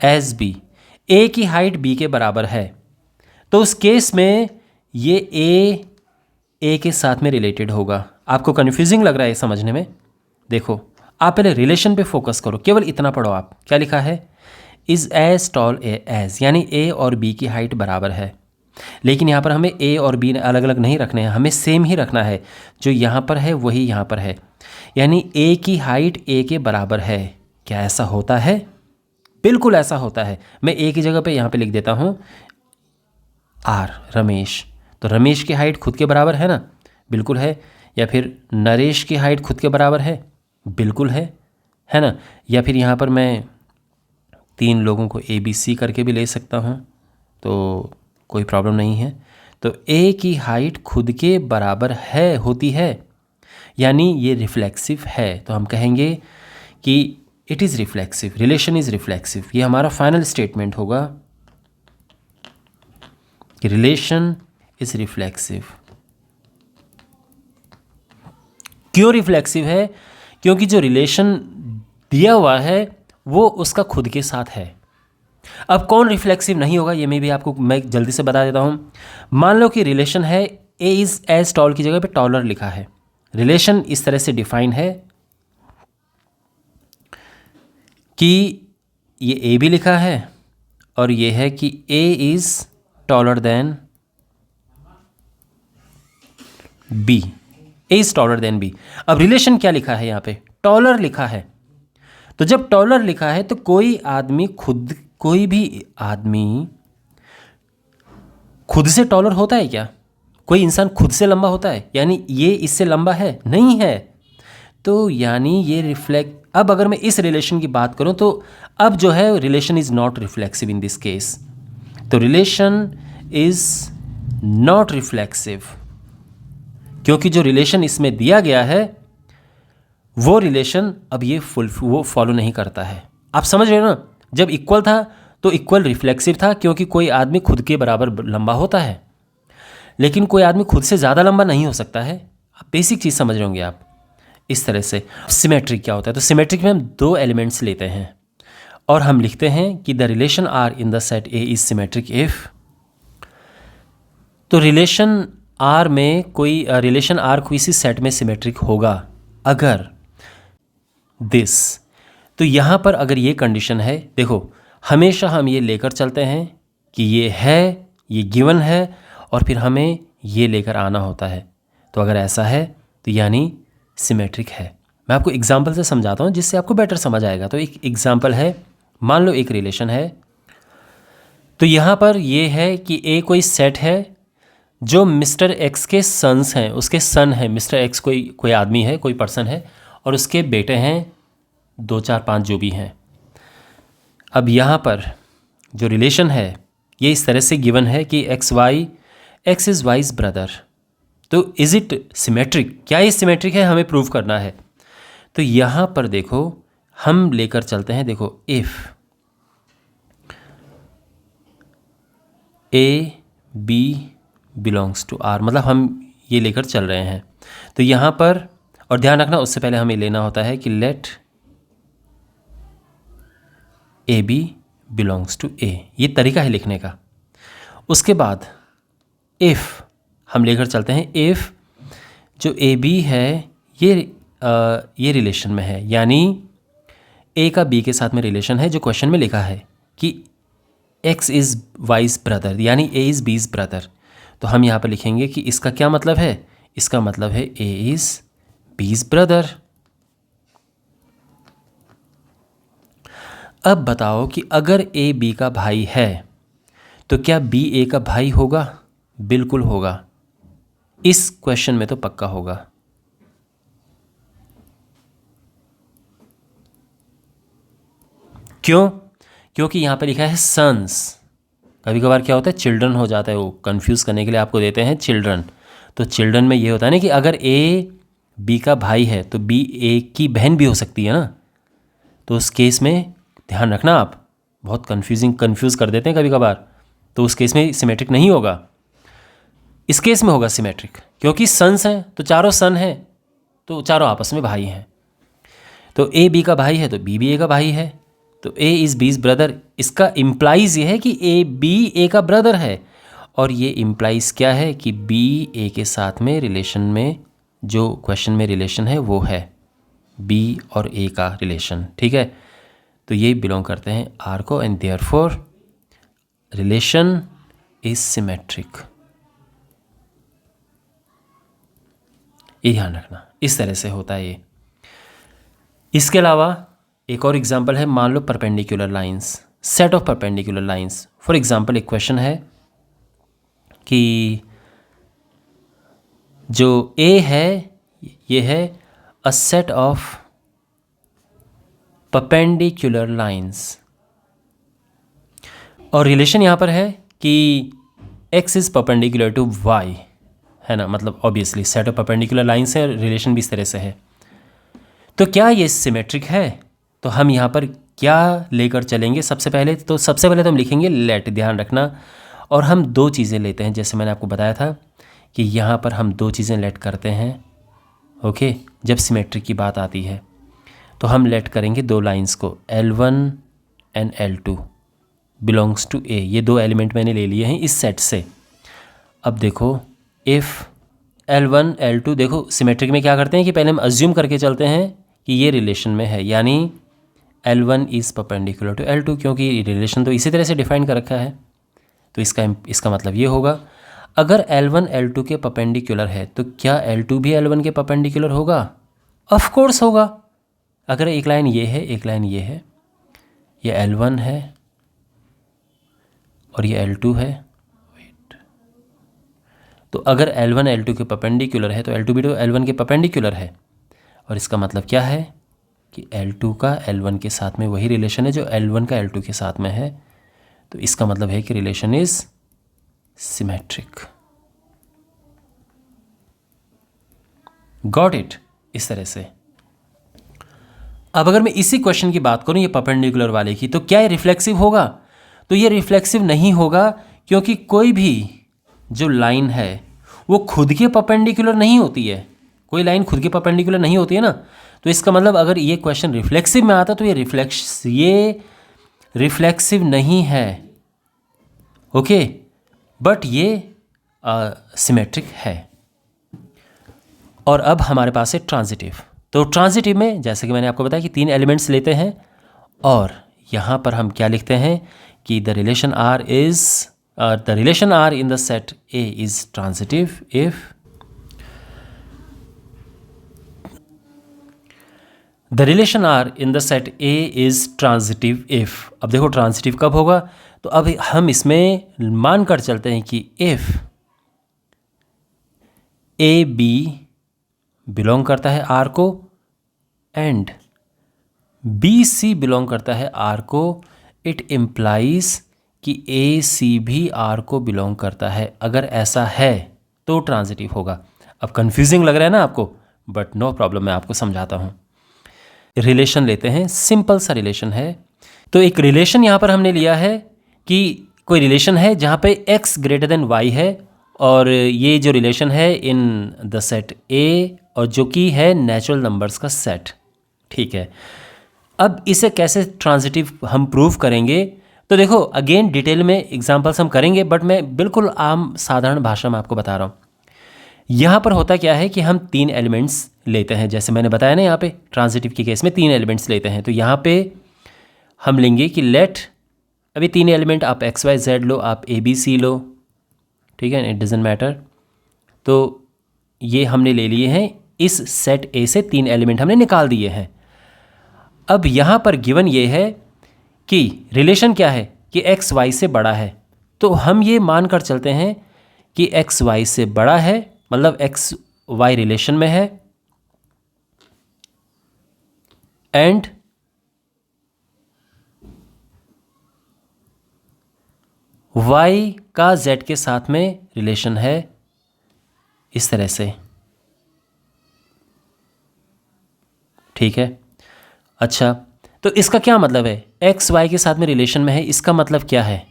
as B, A की हाइट बी के बराबर है। तो उस केस में ये ए के साथ में रिलेटेड होगा। आपको कन्फ्यूजिंग लग रहा है समझने में? देखो, आप पहले रिलेशन पे फोकस करो, केवल इतना पढ़ो। आप क्या लिखा है? इज़ एज टॉल एज, यानी ए और बी की हाइट बराबर है। लेकिन यहाँ पर हमें ए और बी अलग अलग नहीं रखने हैं, हमें सेम ही रखना है। जो यहाँ पर है वही यहाँ पर है, यानी ए की हाइट ए के बराबर है। क्या ऐसा होता है? बिल्कुल ऐसा होता है। मैं ए की जगह पे यहाँ पे लिख देता हूँ आर, रमेश। तो रमेश की हाइट खुद के बराबर है ना? बिल्कुल है। या फिर नरेश की हाइट खुद के बराबर है? बिल्कुल है ना? या फिर यहाँ पर मैं तीन लोगों को ए बी सी करके भी ले सकता हूँ, तो कोई प्रॉब्लम नहीं है। तो ए की हाइट खुद के बराबर होती है, यानी ये रिफ्लेक्सिव है। तो हम कहेंगे कि it is reflexive, relation is reflexive. ये हमारा फाइनल स्टेटमेंट होगा कि रिलेशन इज़ रिफ्लेक्सिव। क्यों रिफ्लेक्सिव है? क्योंकि जो रिलेशन दिया हुआ है वो उसका खुद के साथ है। अब कौन रिफ्लेक्सिव नहीं होगा ये मैं जल्दी से बता देता हूँ। मान लो कि रिलेशन है ए इज़ एज टॉल की जगह पे टॉलर लिखा है। रिलेशन इस तरह से डिफाइन है कि ये ए भी लिखा है और ये है कि A is taller than B, A is taller than B. अब रिलेशन क्या लिखा है यहाँ पे? टॉलर लिखा है। तो जब टॉलर लिखा है तो कोई भी आदमी खुद से टॉलर होता है क्या? कोई इंसान खुद से लंबा होता है? यानी ये इससे लंबा है? नहीं है। तो यानी ये रिफ्लेक्ट, अब अगर मैं इस रिलेशन की बात करूं तो अब जो है relation is not reflexive in this case. तो रिलेशन इज नॉट रिफ्लेक्सिव क्योंकि जो रिलेशन इसमें दिया गया है वो रिलेशन अब वो फॉलो नहीं करता है। आप समझ रहे हो ना? जब इक्वल था तो इक्वल रिफ्लेक्सिव था क्योंकि कोई आदमी खुद के बराबर लंबा होता है, लेकिन कोई आदमी खुद से ज़्यादा लंबा नहीं हो सकता है। आप बेसिक चीज़ समझ रहे होंगे आप। इस तरह से सिमेट्रिक क्या होता है? तो सिमेट्रिक में हम दो एलिमेंट्स लेते हैं और हम लिखते हैं कि the relation R in the set A is symmetric if. तो रिलेशन आर में कोई रिलेशन आर किसी सेट में सिमेट्रिक होगा अगर दिस। तो यहाँ पर अगर ये कंडीशन है, देखो हमेशा हम ये लेकर चलते हैं कि ये है, ये गिवन है, और फिर हमें ये लेकर आना होता है। तो अगर ऐसा है तो यानी सिमेट्रिक है। मैं आपको एग्जांपल से समझाता हूँ जिससे आपको बेटर समझ आएगा। तो एक एग्जांपल है, मान लो एक रिलेशन है। तो यहाँ पर ये है कि ए कोई सेट है जो मिस्टर एक्स के सन्स हैं, उसके सन हैं। मिस्टर एक्स कोई आदमी है, कोई पर्सन है, और उसके बेटे हैं 2, 4, 5 जो भी हैं। अब यहाँ पर जो रिलेशन है ये इस तरह से गिवन है कि एक्स इज़ वाईज ब्रदर। तो इज़ इट सिमेट्रिक? क्या ये सिमेट्रिक है, हमें प्रूव करना है। तो यहाँ पर देखो हम लेकर चलते हैं, देखो if A B belongs to R, मतलब हम ये लेकर चल रहे हैं। तो यहाँ पर, और ध्यान रखना उससे पहले हमें लेना होता है कि let A B belongs to A, ये तरीका है लिखने का। उसके बाद इफ़ हम लेकर चलते हैं, इफ़ जो ए बी है ये रिलेशन में है, यानी ए का बी के साथ में रिलेशन है, जो क्वेश्चन में लिखा है कि एक्स इज़ वाईज ब्रदर, यानी ए इज़ बीज ब्रदर। तो हम यहाँ पर लिखेंगे कि इसका क्या मतलब है, इसका मतलब है ए इज़ बीज ब्रदर। अब बताओ कि अगर ए बी का भाई है तो क्या बी ए का भाई होगा? बिल्कुल होगा, इस क्वेश्चन में तो पक्का होगा। क्यों? क्योंकि यहाँ पे लिखा है सन्स। कभी कभार क्या होता है, चिल्ड्रन हो जाता है, वो कंफ्यूज करने के लिए आपको देते हैं चिल्ड्रन। तो चिल्ड्रन में ये होता है ना कि अगर ए बी का भाई है तो बी ए की बहन भी हो सकती है ना। तो उस केस में ध्यान रखना, आप बहुत कंफ्यूज कर देते हैं कभी कभार। तो उस केस में सिमेट्रिक नहीं होगा, इस केस में होगा सिमेट्रिक, क्योंकि सन्स हैं तो चारों सन हैं, तो चारों आपस में भाई हैं। तो ए बी का भाई है तो बी ए का भाई है, तो ए इज़ बीज ब्रदर। इसका इम्प्लाइज ये है कि ए बी ए का ब्रदर है, और ये इम्प्लाइज क्या है कि बी ए के साथ में रिलेशन में, जो क्वेश्चन में रिलेशन है वो है बी और ए का रिलेशन, ठीक है। तो ये बिलोंग करते हैं आर को, and therefore relation is symmetric. ये ध्यान रखना, इस तरह से होता है ये। इसके अलावा एक और एग्जांपल है, मान लो perpendicular lines, set of perpendicular lines. For example एक क्वेश्चन है कि जो ए है ये है a set of perpendicular lines, और रिलेशन यहाँ पर है कि x is perpendicular to y, है ना। मतलब obviously set of perpendicular lines है, रिलेशन भी इस तरह से है। तो क्या ये सिमेट्रिक है? तो हम यहाँ पर क्या लेकर चलेंगे? सबसे पहले तो हम लिखेंगे लेट, ध्यान रखना। और हम दो चीज़ें लेते हैं, जैसे मैंने आपको बताया था कि यहाँ पर हम दो चीज़ें लेट करते हैं, ओके। जब सिमेट्रिक की बात आती है तो हम लेट करेंगे दो लाइंस को, L1 and L2 belongs to A. ये दो एलिमेंट मैंने ले लिए हैं इस सेट से। अब देखो इफ़ L1 L2, देखो सिमेट्रिक में क्या करते हैं कि पहले हम अज्यूम करके चलते हैं कि ये रिलेशन में है, यानी L1 is perpendicular to L2, क्योंकि रिलेशन तो इसी तरह से डिफाइन कर रखा है। तो इसका मतलब ये होगा, अगर L1 L2 के परपेंडिकुलर है तो क्या L2 भी L1 के परपेंडिकुलर होगा? ऑफ कोर्स होगा। अगर एक लाइन ये है, एक लाइन ये है, ये L1 है और ये L2 है, तो अगर L1 L2 के परपेंडिकुलर है तो L2 भी तो L1 के परपेंडिकुलर है। और इसका मतलब क्या है कि L2 का L1 के साथ में वही रिलेशन है जो L1 का L2 के साथ में है। तो इसका मतलब है कि relation is symmetric. Got it? इस तरह से। अब अगर मैं इसी क्वेश्चन की बात करूं, ये परपेंडिकुलर वाले की, तो क्या ये रिफ्लेक्सिव होगा? तो ये रिफ्लेक्सिव नहीं होगा, क्योंकि कोई भी जो लाइन है वो खुद के परपेंडिकुलर नहीं होती है। कोई लाइन खुद के परपेंडिकुलर नहीं होती है ना। तो इसका मतलब अगर ये क्वेश्चन रिफ्लेक्सिव में आता तो ये रिफ्लेक्सिव नहीं है, ओके, बट ये सिमेट्रिक है। और अब हमारे पास है ट्रांजिटिव। तो ट्रांजिटिव में जैसे कि मैंने आपको बताया कि 3 एलिमेंट्स लेते हैं, और यहाँ पर हम क्या लिखते हैं कि the relation R in the set A is transitive if the relation R in the set A is transitive if. अब देखो ट्रांजिटिव कब होगा, तो अब हम इसमें मान कर चलते हैं कि इफ ए बी बिलोंग करता है आर को एंड बी सी बिलोंग करता है आर को, इट इम्प्लाइज कि ए सी भी आर को बिलोंग करता है। अगर ऐसा है तो ट्रांजिटिव होगा। अब कंफ्यूजिंग लग रहा है ना आपको, बट नो प्रॉब्लम, मैं आपको समझाता हूँ। रिलेशन लेते हैं, सिंपल सा रिलेशन है। तो एक रिलेशन यहाँ पर हमने लिया है कि कोई रिलेशन है जहाँ पे x ग्रेटर देन y है, और ये जो रिलेशन है इन द सेट A, और जो कि है नेचुरल नंबर्स का सेट, ठीक है। अब इसे कैसे ट्रांजिटिव हम प्रूव करेंगे, तो देखो अगेन डिटेल में एग्जांपल्स हम करेंगे, बट मैं बिल्कुल आम साधारण भाषा में आपको बता रहा हूँ। यहाँ पर होता क्या है कि हम 3 एलिमेंट्स लेते हैं, जैसे मैंने बताया ना, यहाँ पे ट्रांजिटिव के केस में 3 एलिमेंट्स लेते हैं। तो यहाँ पे हम लेंगे कि लेट, अभी 3 एलिमेंट आप एक्स वाई जेड लो, आप ए बी सी लो, ठीक है, इट डजेंट मैटर। तो ये हमने ले लिए हैं, इस सेट ए से 3 एलिमेंट हमने निकाल दिए हैं। अब यहाँ पर गिवन ये है कि रिलेशन क्या है कि एक्स वाई से बड़ा है, तो हम ये मान कर चलते हैं कि एक्स वाई से बड़ा है, मतलब एक्स वाई रिलेशन में है, एंड y का z के साथ में रिलेशन है, इस तरह से, ठीक है। अच्छा, तो इसका क्या मतलब है, x y के साथ में रिलेशन में है, इसका मतलब क्या है,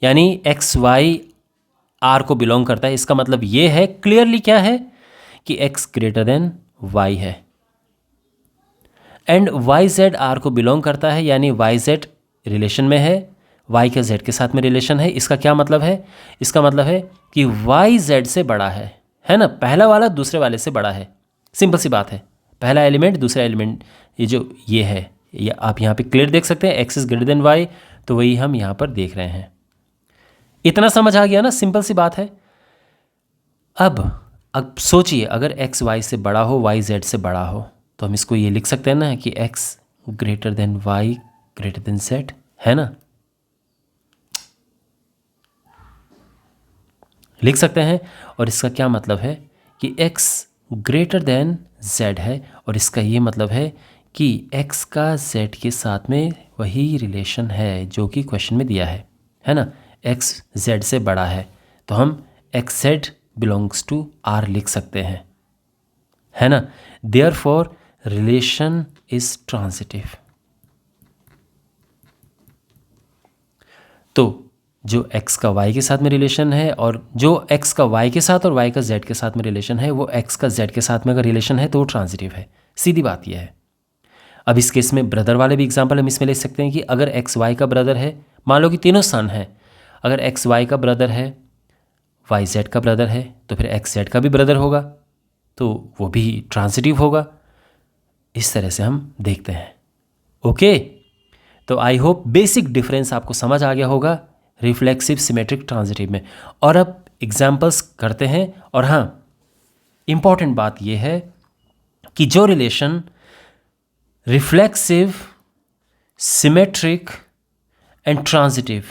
यानी x y r को बिलोंग करता है। इसका मतलब ये है क्लियरली क्या है कि x ग्रेटर देन y है, एंड y z r को बिलोंग करता है, यानी y z रिलेशन में है, y का z के साथ में रिलेशन है। इसका क्या मतलब है, इसका मतलब है कि y z से बड़ा है ना, पहला वाला दूसरे वाले से बड़ा है, सिंपल सी बात है। पहला एलिमेंट दूसरा एलिमेंट, ये जो ये है, ये आप यहाँ पे क्लियर देख सकते हैं, x is greater then y, तो वही हम यहाँ पर देख रहे हैं। इतना समझ आ गया ना, सिंपल सी बात है। अब सोचिए, अगर x y से बड़ा हो, y z से बड़ा हो, तो हम इसको ये लिख सकते हैं ना कि x greater than y greater than z, है ना, लिख सकते हैं। और इसका क्या मतलब है कि x ग्रेटर देन z है, और इसका ये मतलब है कि x का z के साथ में वही रिलेशन है जो कि क्वेश्चन में दिया है ना, x z से बड़ा है, तो हम x z belongs to r लिख सकते हैं, है ना। Therefore relation is transitive. तो जो x का y के साथ में रिलेशन है, और जो x का y के साथ और y का z के साथ में रिलेशन है, वो x का z के साथ में अगर रिलेशन है तो वो ट्रांजिटिव है, सीधी बात यह है। अब इस केस में ब्रदर वाले भी एग्जांपल हम इसमें ले सकते हैं कि अगर x y का ब्रदर है, मान लो कि तीनों सन है, अगर x y का ब्रदर है, y z का ब्रदर है, तो फिर x z का भी ब्रदर होगा, तो वो भी ट्रांजिटिव होगा। इस तरह से हम देखते हैं, ओके। तो आई होप बेसिक डिफरेंस आपको समझ आ गया होगा रिफ्लेक्सिव, सिमेट्रिक, ट्रांजिटिव में। और अब एग्जाम्पल्स करते हैं। और हाँ, इम्पॉर्टेंट बात यह है कि जो relation reflexive, symmetric and transitive,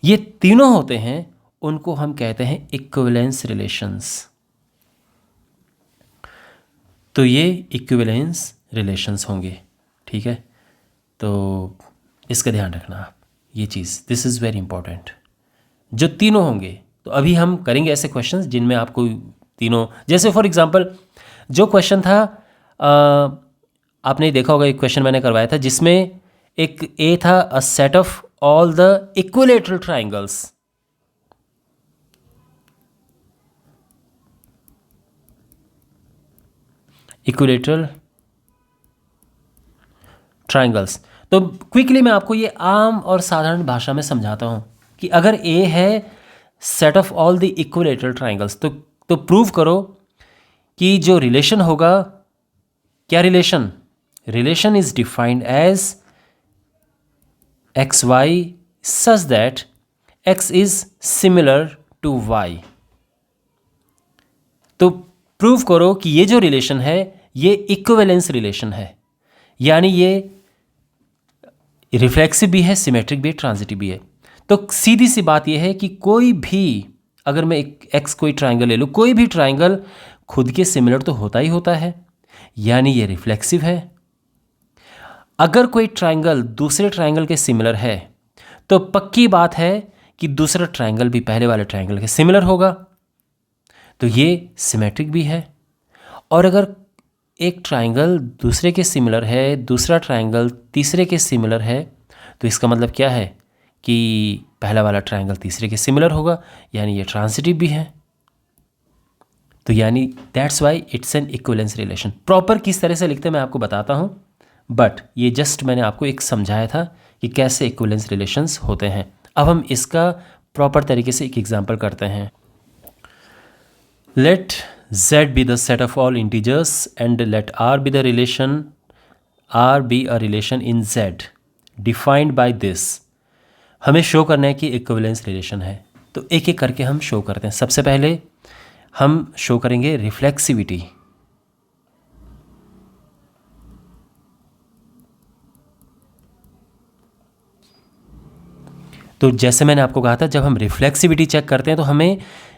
ये तीनों होते हैं, उनको हम कहते हैं इक्विवेलेंस रिलेशंस। तो ये इक्विवेलेंस रिलेशंस होंगे, ठीक है। तो इसका ध्यान रखना आप, ये चीज़, दिस इज़ वेरी इंपॉर्टेंट। जो तीनों होंगे, तो अभी हम करेंगे ऐसे क्वेश्चंस जिनमें आपको तीनों, जैसे फॉर एग्जांपल जो क्वेश्चन था, आपने देखा होगा, एक क्वेश्चन मैंने करवाया था जिसमें एक ए था, अ set of all the equilateral triangles, equilateral triangles. तो क्विकली मैं आपको ये आम और साधारण भाषा में समझाता हूँ कि अगर ए है set of all the equilateral triangles, तो प्रूव करो कि जो रिलेशन होगा, क्या relation, relation is defined as X Y such that X is similar to Y. तो प्रूव करो कि ये जो रिलेशन है ये इक्विवेलेंस रिलेशन है, यानी ये रिफ्लेक्सिव भी है, सिमेट्रिक भी है, ट्रांजिटिव भी है। तो सीधी सी बात यह है कि कोई भी, अगर मैं एक एक्स कोई ट्राइंगल ले लूँ, कोई भी ट्राइंगल खुद के सिमिलर तो होता ही होता है, यानी ये रिफ्लेक्सिव है। अगर कोई ट्राइंगल दूसरे ट्राइंगल के सिमिलर है तो पक्की बात है कि दूसरा ट्राइंगल भी पहले वाले ट्राइंगल के सिमिलर होगा, तो ये सिमेट्रिक भी है। और अगर एक ट्राइंगल दूसरे के सिमिलर है, दूसरा ट्राइंगल तीसरे के सिमिलर है, तो इसका मतलब क्या है कि पहला वाला ट्राइंगल तीसरे के सिमिलर होगा, यानी ये ट्रांजिटिव भी है। तो यानी that's why it's an equivalence relation. Proper किस तरह से लिखते हैं मैं आपको बताता हूँ, बट ये जस्ट मैंने आपको एक समझाया था कि कैसे इक्विवेलेंस रिलेशंस होते हैं। अब हम इसका प्रॉपर तरीके से एक एग्जांपल करते हैं। Let z be the set of all integers and let r be the relation, r be a relation in z defined by this। हमें शो करना है कि इक्विवेलेंस रिलेशन है, तो एक एक करके हम शो करते हैं। सबसे पहले हम शो करेंगे रिफ्लेक्सिविटी। तो जैसे मैंने आपको कहा था, जब हम रिफ्लेक्सिविटी चेक करते हैं तो हमें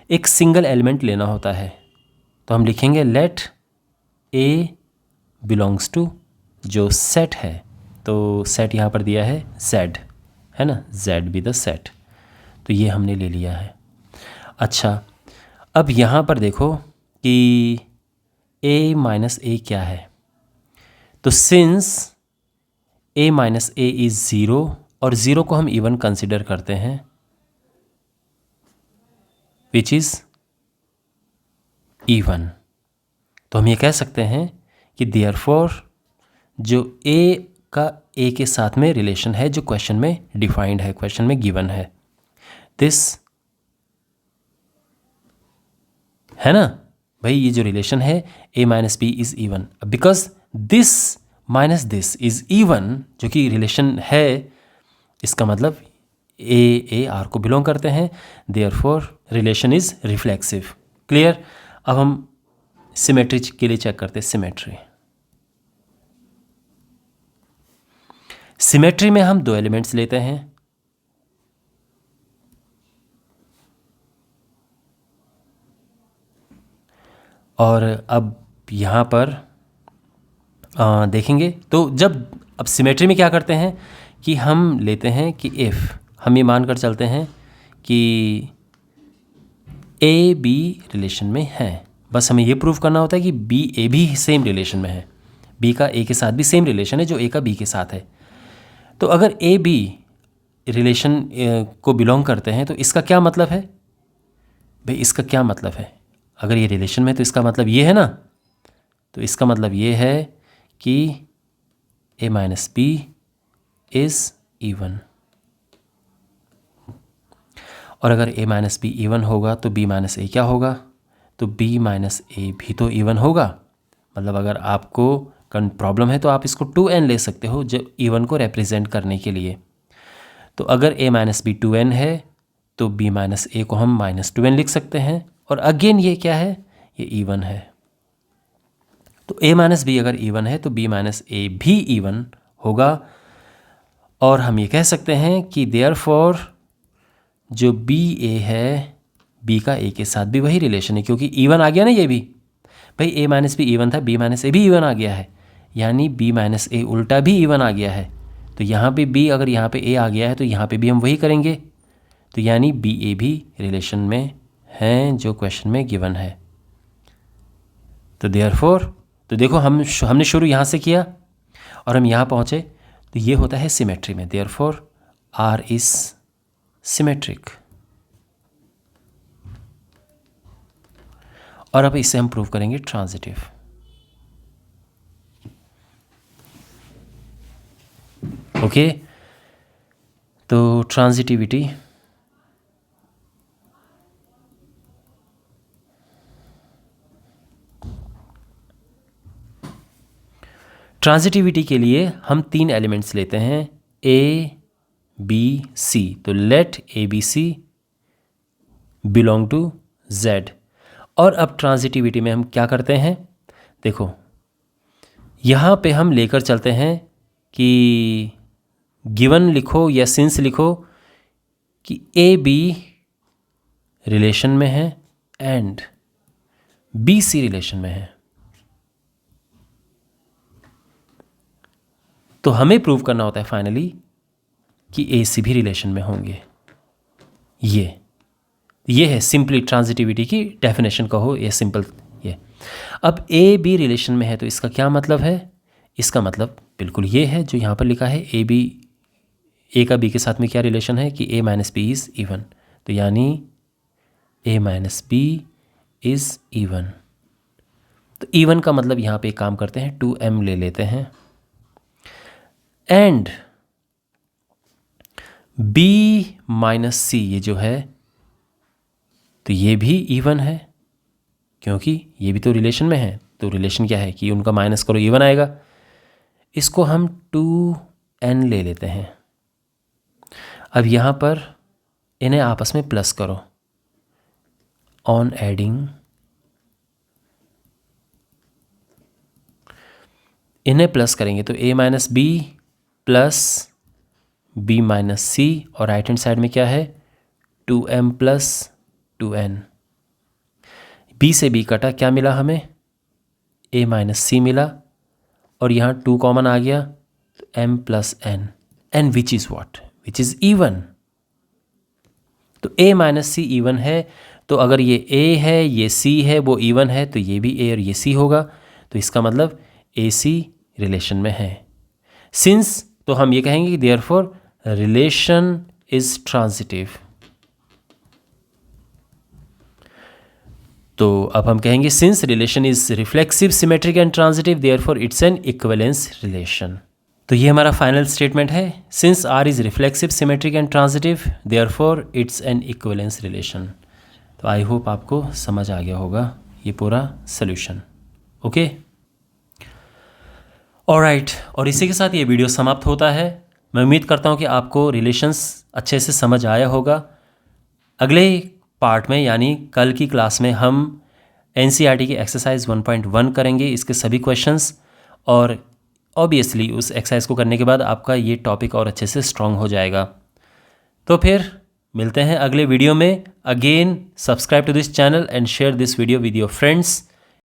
एक सिंगल एलिमेंट लेना होता है। तो हम लिखेंगे लेट ए बिलोंग्स टू जो सेट है, तो सेट यहाँ पर दिया है z, है ना, z बी द सेट, तो ये हमने ले लिया है। अच्छा, अब यहाँ पर देखो कि a माइनस ए क्या है, तो since a minus A is zero और ज़ीरो को हम इवन कंसिडर करते हैं, विच इज़ इवन, तो हम ये कह सकते हैं कि देयरफॉर जो a का a के साथ में रिलेशन है जो क्वेश्चन में डिफाइंड है, क्वेश्चन में गिवन है, दिस, है ना भाई, ये जो रिलेशन है a minus B is even. Because this minus this is even जो कि रिलेशन है, इसका मतलब ए आर को बिलोंग करते हैं, therefore relation is reflexive. Clear. अब हम सिमेट्री के लिए चेक करते हैं। सिमेट्री में हम दो एलिमेंट्स लेते हैं, और अब यहाँ पर देखेंगे तो जब अब सिमेट्री में क्या करते हैं कि हम लेते हैं कि इफ़ हम ये मानकर चलते हैं कि ए बी रिलेशन में है, बस हमें ये प्रूव करना होता है कि बी ए भी सेम रिलेशन में है, बी का ए के साथ भी सेम रिलेशन है जो ए का बी के साथ है। तो अगर ए बी रिलेशन को बिलोंग करते हैं तो इसका क्या मतलब है भाई, इसका क्या मतलब है, अगर ये रिलेशन में तो इसका मतलब ये है ना, तो इसका मतलब ये है कि ए माइनस बी इज़ इवन, और अगर ए माइनस बी इवन होगा तो बी माइनस ए क्या होगा, तो बी माइनस ए भी तो इवन होगा। मतलब अगर आपको प्रॉब्लम है तो आप इसको 2n ले सकते हो जो इवन को रिप्रेजेंट करने के लिए। तो अगर a माइनस बी 2n है तो b माइनस ए को हम माइनस 2n लिख सकते हैं, और अगेन ये क्या है, ये इवन है। तो a माइनस बी अगर इवन है तो b माइनस ए भी इवन होगा, और हम ये कह सकते हैं कि देयरफॉर जो बी ए है बी का ए के साथ भी वही रिलेशन है, क्योंकि इवन आ गया ना, ये भी भाई a माइनस बी इवन था, b माइनस ए भी इवन आ गया है, यानी b माइनस ए उल्टा भी इवन आ गया है। तो यहाँ पे b अगर यहाँ पे a आ गया है तो यहाँ पे भी हम वही करेंगे, तो यानी b a भी रिलेशन में हैं जो क्वेश्चन में गिवन है। तो देयरफॉर, तो देखो हमने शुरू यहाँ से किया और हम यहाँ पहुँचे, तो ये होता है सिमेट्री में, देयरफॉर r इज सिमेट्रिक। और अब इससे हम प्रूव करेंगे ट्रांजिटिव। ओके, तो ट्रांजिटिविटी के लिए हम 3 एलिमेंट्स लेते हैं A, B, C। तो let ABC belong to Z। और अब ट्रांजिटिविटी में हम क्या करते हैं, देखो यहाँ पे हम लेकर चलते हैं कि गिवन लिखो या सिंस लिखो कि AB रिलेशन में है एंड BC रिलेशन में है। तो हमें प्रूव करना होता है फाइनली कि AC भी रिलेशन में होंगे। ये है सिंपली ट्रांजिटिविटी की डेफिनेशन कहो, ये सिंपल ये। अब AB रिलेशन में है तो इसका क्या मतलब है, इसका मतलब बिल्कुल ये है जो यहाँ पर लिखा है AB, A का B के साथ में क्या रिलेशन है कि A minus B is even. तो यानी A minus B is even. तो इवन का मतलब यहाँ पे एक काम करते हैं 2m ले लेते हैं एंड B माइनस C ये जो है तो ये भी इवन है क्योंकि ये भी तो रिलेशन में है। तो रिलेशन क्या है कि उनका माइनस करो इवन आएगा। इसको हम 2n ले लेते हैं। अब यहाँ पर इन्हें आपस में प्लस करो ऑन एडिंग, इन्हें प्लस करेंगे तो A minus B plus B minus C और राइट हैंड साइड में क्या है 2m प्लस 2n। B से B कटा, क्या मिला हमें A माइनस C मिला और यहाँ 2 कॉमन आ गया तो m plus n and which is what, which is even. तो A माइनस C इवन है, तो अगर ये A है ये C है वो इवन है तो ये भी A और ये C होगा। तो इसका मतलब AC रिलेशन में है। सिंस तो हम ये कहेंगे कि देयरफॉर रिलेशन इज ट्रांजिटिव। तो अब हम कहेंगे since relation is reflexive, symmetric and transitive therefore it's an equivalence relation. तो ये हमारा फाइनल स्टेटमेंट है, since R is reflexive, symmetric and transitive therefore it's an equivalence relation. तो आई होप आपको समझ आ गया होगा ये पूरा सोल्यूशन। ओके ऑलराइट, और इसी के साथ ये वीडियो समाप्त होता है। मैं उम्मीद करता हूँ कि आपको रिलेशंस अच्छे से समझ आया होगा। अगले पार्ट में यानी कल की क्लास में हम NCERT की एक्सरसाइज 1.1 करेंगे, इसके सभी क्वेश्चंस, और ऑब्वियसली उस एक्सरसाइज को करने के बाद आपका ये टॉपिक और अच्छे से स्ट्रॉन्ग हो जाएगा। तो फिर मिलते हैं अगले वीडियो में। Again subscribe to this channel and share this video with your friends.